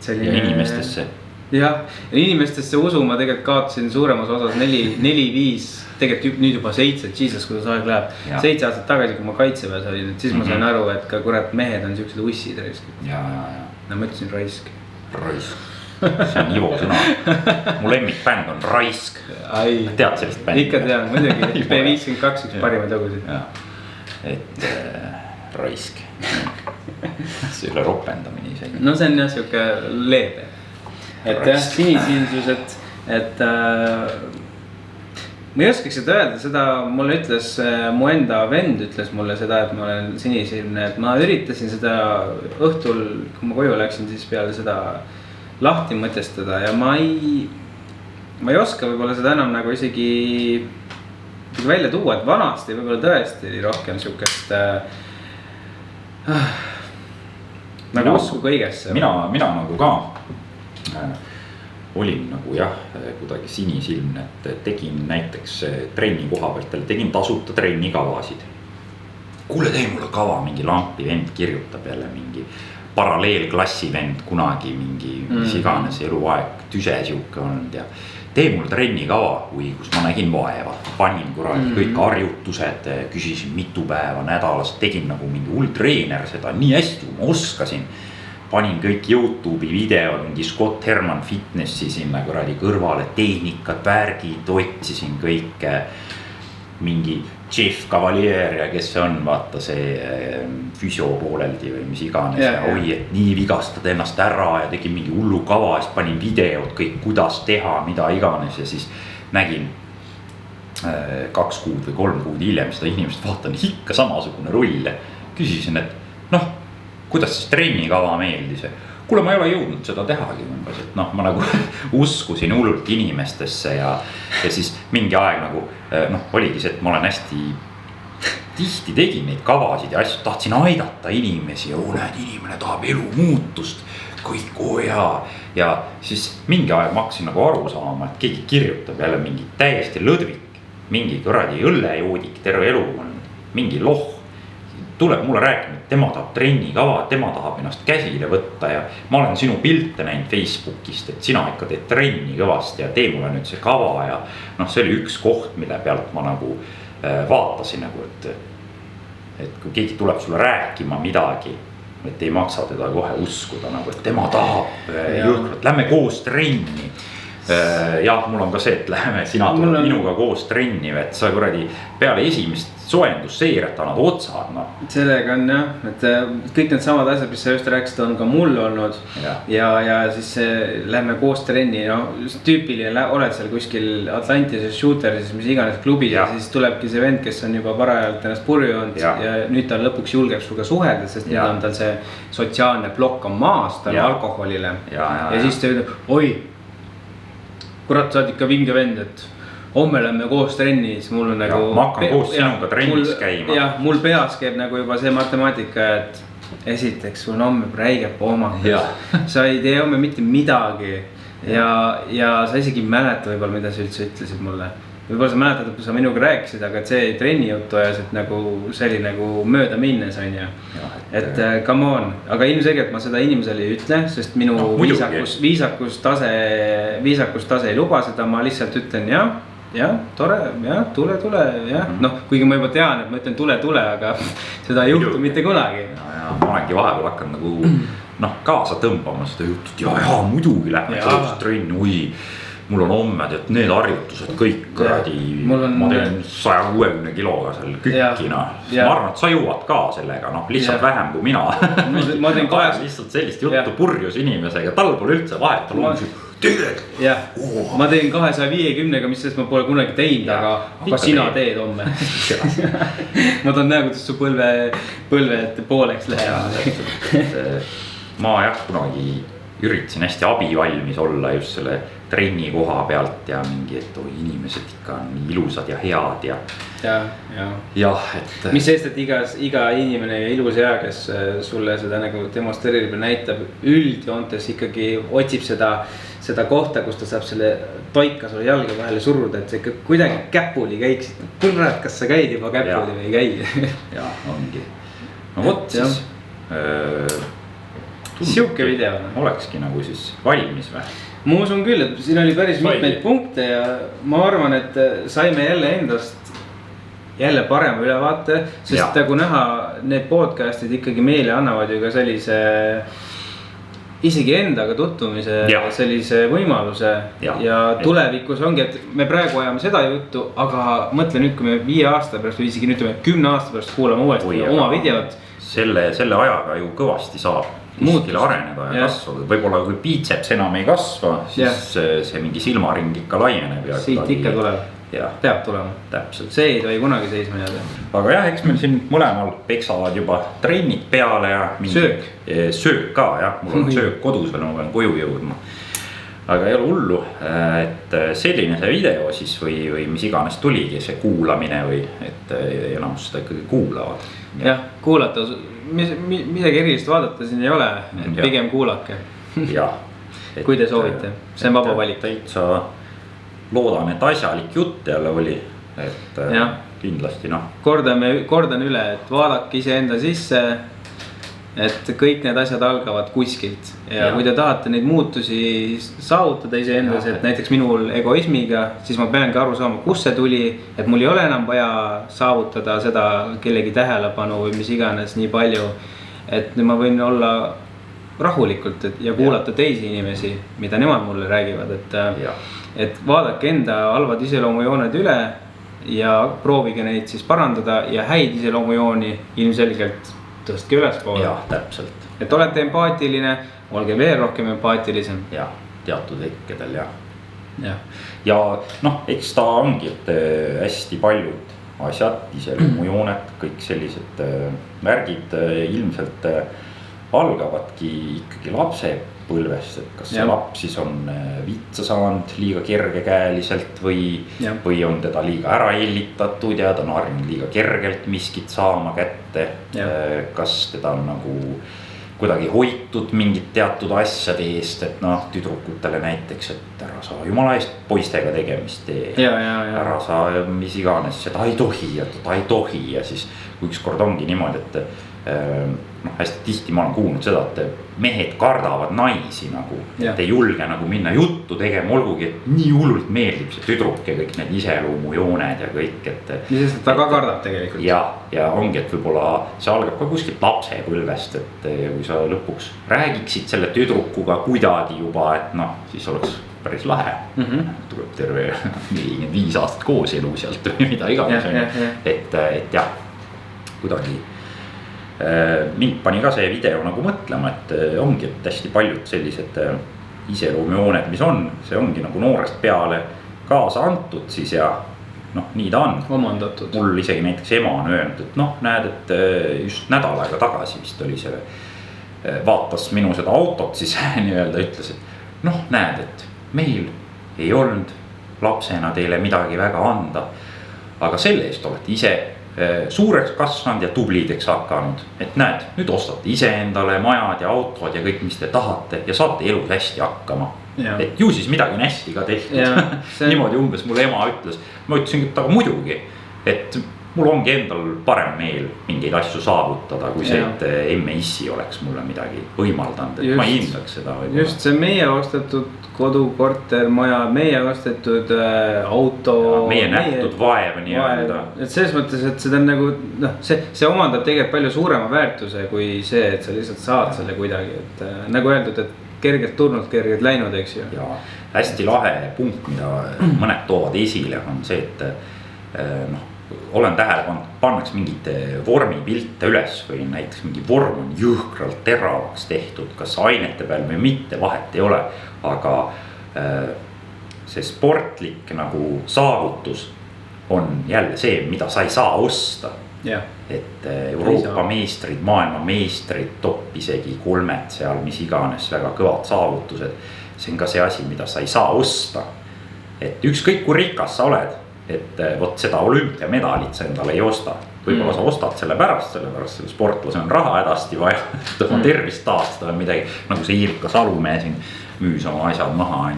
Ja inimestesse. Ja inimestesse usu ma tegelikult kaotasin suuremas osas 4-5, tegelikult nüüd juba 7, Jesus, kuidas aeg läheb. 7 aastat tagasi, kui ma kaitseväes olin, et siis ma sain aru, et ka kurat mehed on siuksed ussid raiskid. Ma ütlesin raisk. See on Ivo sõna. Mu lemmikbänd on Raisk. Tead sellist bändi? Ikka tean, muidugi. P52 üks parimaid lugusid. Et Raisk. See ei ole ropendamine isegi. No see on jah siuke leebe. Et jah, sinisilsus, et ma ei oskaks seda öelda, seda mulle ütles, mu enda vend ütles mulle seda, et ma olen sinisilmne, et ma üritasin seda õhtul, kui ma koju läksin, siis peale seda lahti mõtestada ja ma ei oska võib-olla seda enam nagu isegi välja tuua, et vanasti võib-olla tõesti oli rohkem siukest nagu usku kõigesse. Mina nagu ka olin nagu kuidagi sinisilmne, et tegin näiteks trenni koha pealt, tegin tasuta trennikavasid. Kuule, tee mulle kava, mingi lampi vend kirjutab jälle mingi paralleelklassi vend kunagi mingi mis iganes eluaeg tüse siuke olnud ja tee mul trennikava, kus ma nägin vaeva. Panin kuradi kõik harjutused, küsisin mitu päeva nädalas, tegin nagu mingi hull treener seda nii hästi, kui ma oskasin. Panin kõik YouTube'i videod, mingi Scott Herman Fitnessi sinna kuradi kõrvale, tehnikat, värgid, otsisin kõike. Mingi Jeff Cavalier ja kes see on, vaata see füsio pooleldi või mis iganes. Oi, et nii vigastad ennast ära ja tegin mingi hullu kava, siis panin videod kõik, kuidas teha, mida iganes. Ja siis nägin 2 kuud või 3 kuud hiljem seda inimest, vaatan ikka samasugune rull. Küsisin, et noh, kuidas siis trennikava meeldis? Kuule, ma ei ole jõudnud seda tehagi umbes, et noh, ma nagu uskusin hullult inimestesse ja siis mingi aeg nagu oligi see, et ma olen hästi tihti tegin neid kavasid ja asju, tahtsin aidata inimesi ja näed, inimene tahab elu muutust, kõik ja siis mingi aeg ma hakkasin nagu aru saama, et keegi kirjutab jälle mingi täiesti lõdvik, mingi kuradi õllejoodik, terve elu on mingi loh. Tuleb mulle rääkima, et tema tahab trennikava, tema tahab ennast käsile võtta ja ma olen sinu pilte näinud Facebookist, et sina ikka teed trenni kõvasti ja tee mulle nüüd see kava ja noh, see oli üks koht, mille pealt ma nagu vaatasin nagu, et kui keegi tuleb sulle rääkima midagi, et ei maksa teda kohe uskuda nagu, et tema tahab jõhkralt, lähme koos trenni. Jah, mul on ka see, et lähme, sina tuleb minuga koos trenni, et sa kuradi peale esimest soojendusseireta annad otsad, noh. Sellega on jah, et kõik need samad asjad, mis sa just rääkisid, on ka mul olnud ja siis lähme koos trenni, no tüüpiline oled seal kuskil Atlantises, Shooteris, mis iganes klubi ja siis tulebki see vend, kes on juba parajalt ennast purju olnud ja nüüd ta lõpuks julgeb suga suhelda, sest nüüd on tal see sotsiaalne plokk on maas, ta on alkoholile ja siis ta ütleb, oi, kurat, sa oled ikka vinge vend, et homme lähme koos trenni, siis mul on nagu. Ma hakkan koos sinuga trennis käima. Ja mul peas käib nagu juba see matemaatika, et esiteks sul on homme räige pohmakas. Sa ei tee homme mitte midagi ja sa isegi ei mäleta võib-olla, mida sa üldse ütlesid mulle. Võib-olla sa mäletad, et sa minuga rääkisid, aga see trenni jutu ajas, et nagu see oli nagu mööda minnes on ju. Et come on, aga ilmselgelt ma seda inimesele ei ütle, sest minu viisakus tase ei luba seda, ma lihtsalt ütlen ja tore, ja tule, ja noh, kuigi ma juba tean, et ma ütlen tule, aga seda ei juhtu mitte kunagi. Ja ma olengi vahepeal hakkan nagu kaasa tõmbama seda jutut ja muidugi lähme koos trenni, oi. Mul on homme, et need harjutused kõik kuradi, ma teen 160 kiloga seal kükkina. Ma arvan, et sa jõuad ka sellega, lihtsalt vähem kui mina. Ma teen lihtsalt sellist juttu purjus inimesega, tal pole üldse vahet, tal on tegelikult. Ma teen 250-ga, mis sest ma pole kunagi teinud, aga sina teed homme. Ma tahan näha, kuidas su põlved pooleks läheb. Ma kunagi üritasin hästi abivalmis olla just selle trenni koha pealt ja mingi, et inimesed ikka on ilusad ja head ja et mis sest, et iga inimene ja ilus hea, kes sulle seda nagu demonstreerib ja näitab üldjoontes ikkagi otsib seda kohta, kus ta saab selle toika sulle jalga vahele suruda, et see ikka kuidagi käpuli käiksid. Kurat, kas sa käid juba käpuli või ei käi? Ja, ongi. No võt siis siuke video olekski nagu siis valmis või? Ma usun küll, et siin oli päris mitmeid punkte ja ma arvan, et saime jälle endast jälle parema ülevaate, sest kui näha need podcastid ikkagi meile annavad ju ka sellise isegi endaga tutvumise sellise võimaluse ja tulevikus ongi, et me praegu ajame seda juttu, aga mõtle nüüd, kui me 5 aasta pärast või isegi nüüd 10 aasta pärast kuulame uuesti oma videot. Selle ajaga ju kõvasti saab kuskile areneda ja kasvada, võib-olla kui biceps enam ei kasva, siis see mingi silmaring ikka laieneb. Siit ikka tuleb, peab tulema. Täpselt. See ei tohi kunagi seisma jääda. Aga jah, eks meil siin mõlemal peksavad juba trennid peale ja söök ka, mul on söök kodus veel, ma pean koju jõudma. Aga ei ole hullu, et selline see video siis või mis iganes tuligi see kuulamine või et enamus seda ikkagi kuulavad. Jah, kuulata, midagi erilist vaadata siin ei ole, pigem kuulake. Kui te soovite, see on vaba valik. Täitsa loodan, et asjalik jutt jälle oli, et kindlasti Kordan üle, et vaadake ise enda sisse et kõik need asjad algavad kuskilt ja kui te tahate neid muutusi saavutada iseendas, et näiteks minul egoismiga, siis ma peangi aru saama, kus see tuli, et mul ei ole enam vaja saavutada seda kellegi tähelepanu või mis iganes nii palju, et ma võin olla rahulikult ja kuulata teisi inimesi, mida nemad mulle räägivad, et vaadake enda halvad iseloomujooned üle ja proovige neid siis parandada ja häid iseloomujooni ilmselgelt tõstke ülespoole. Jah, täpselt. Et olete empaatiline, olge veel rohkem empaatilisem. Jah, teatud hetkedel ja noh, eks ta ongi, et hästi paljud asjad, iseloomujooned, kõik sellised märgid ilmselt algavadki ikkagi lapsepõlvest, et kas see laps siis on vitsa saanud liiga kergekäeliselt või on teda liiga ära hellitatud ja ta on harjunud liiga kergelt miskit saama kätte. Kas teda on nagu kuidagi hoitud mingit teatud asjade eest, et noh, tüdrukutele näiteks, et ära saa jumala eest poistega tegemist tee. Ära saa mis iganes, seda ei tohi ja ta ei tohi ja siis kui ükskord ongi niimoodi, et noh, hästi tihti ma olen kuulnud seda, et mehed kardavad naisi nagu, et ei julge nagu minna juttu tegema, olgugi, et nii hullult meeldib see tüdruk ja kõik need iseloomujooned ja kõik, et. Sest ta ka kardab tegelikult. Ja ongi, et võib-olla see algab ka kuskilt lapsepõlvest, et kui sa lõpuks räägiksid selle tüdrukuga kuidagi juba, et noh, siis oleks päris lahe. Tuleb terve 45 aastat koos elu sealt või mida iganes. Et jah, kuidagi. Mind pani ka see video nagu mõtlema, et ongi, et hästi paljud sellised iseloomujooned, mis on, see ongi nagu noorest peale kaasa antud siis ja noh, nii ta on. Omandatud. Mul isegi näiteks ema on öelnud, et noh, näed, et just nädal aega tagasi vist oli see, vaatas minu seda autot siis nii-öelda ütles, et noh, näed, et meil ei olnud lapsena teile midagi väga anda, aga selle eest olete ise suureks kasvanud ja tublideks hakanud, et näed, nüüd ostate ise endale majad ja autod ja kõik, mis te tahate ja saate elus hästi hakkama. Et ju siis midagi on hästi ka tehtud. Niimoodi umbes mul ema ütles, ma ütlesin, et aga muidugi, et mul ongi endal parem meel mingeid asju saavutada, kui see, et emme issi oleks mulle midagi võimaldanud, et ma ei hindaks seda. Just see meie ostetud kodu, korter, maja, meie ostetud auto. Meie nähtud vaev nii-öelda. Et selles mõttes, et seda on nagu, noh, see omandab tegelikult palju suurema väärtuse kui see, et sa lihtsalt saad selle kuidagi, et nagu öeldud, et kergelt tulnud, kergelt läinud, eks ju. Ja hästi lahe punkt, mida mõned toovad esile, on see, et noh, olen tähele pannud, pannaks mingite vormipilte üles või näiteks mingi vorm on jõhkralt teravaks tehtud, kas ainete peal või mitte, vahet ei ole. Aga see sportlik nagu saavutus on jälle see, mida sa ei saa osta. Et Euroopa meistrid, maailma meistrid, top isegi kolmed seal, mis iganes väga kõvad saavutused. See on ka see asi, mida sa ei saa osta. Et ükskõik kui rikas sa oled, et võt seda olümpiamedalit sa endale ei osta. Võib-olla sa ostad selle pärast selle sportlase on raha hädasti vaja, et oma tervist taastada või midagi. Nagu see Irka Salumäe siin müüs oma asjad maha,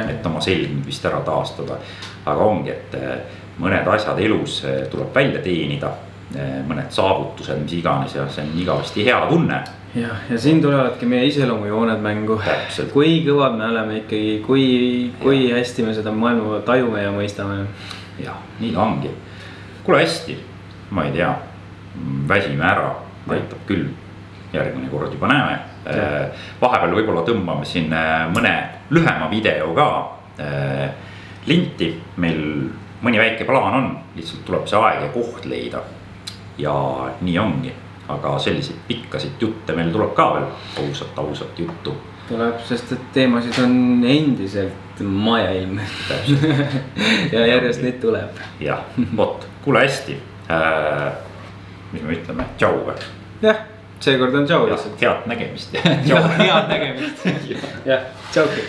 et oma selginud vist ära taastada. Aga ongi, et mõned asjad elus tuleb välja teenida, mõned saavutused, mis iganes ja see on igavesti hea tunne. Ja siin tulevadki meie iseloomujooned mängu. Täpselt. Kui kõvad me oleme ikkagi, kui hästi me seda maailma tajume ja mõistame. Ja, nii ta ongi. Kuule hästi, ma ei tea, väsime ära, aitab küll, järgmine kord juba näeme. Vahepeal võib-olla tõmbame siin mõne lühema video ka linti. Meil mõni väike plaan on, lihtsalt tuleb see aeg ja koht leida. Ja nii ongi, aga selliseid pikkasid jutte meil tuleb ka veel ausat juttu. Tuleb, sest et teemasid on endiselt majailm ja järjest neid tuleb. Jah, vot, kuule hästi, mis me ütleme, tšau või? Jah, seekord on tšau lihtsalt. Head nägemist. Head nägemist. Jah, tšauki.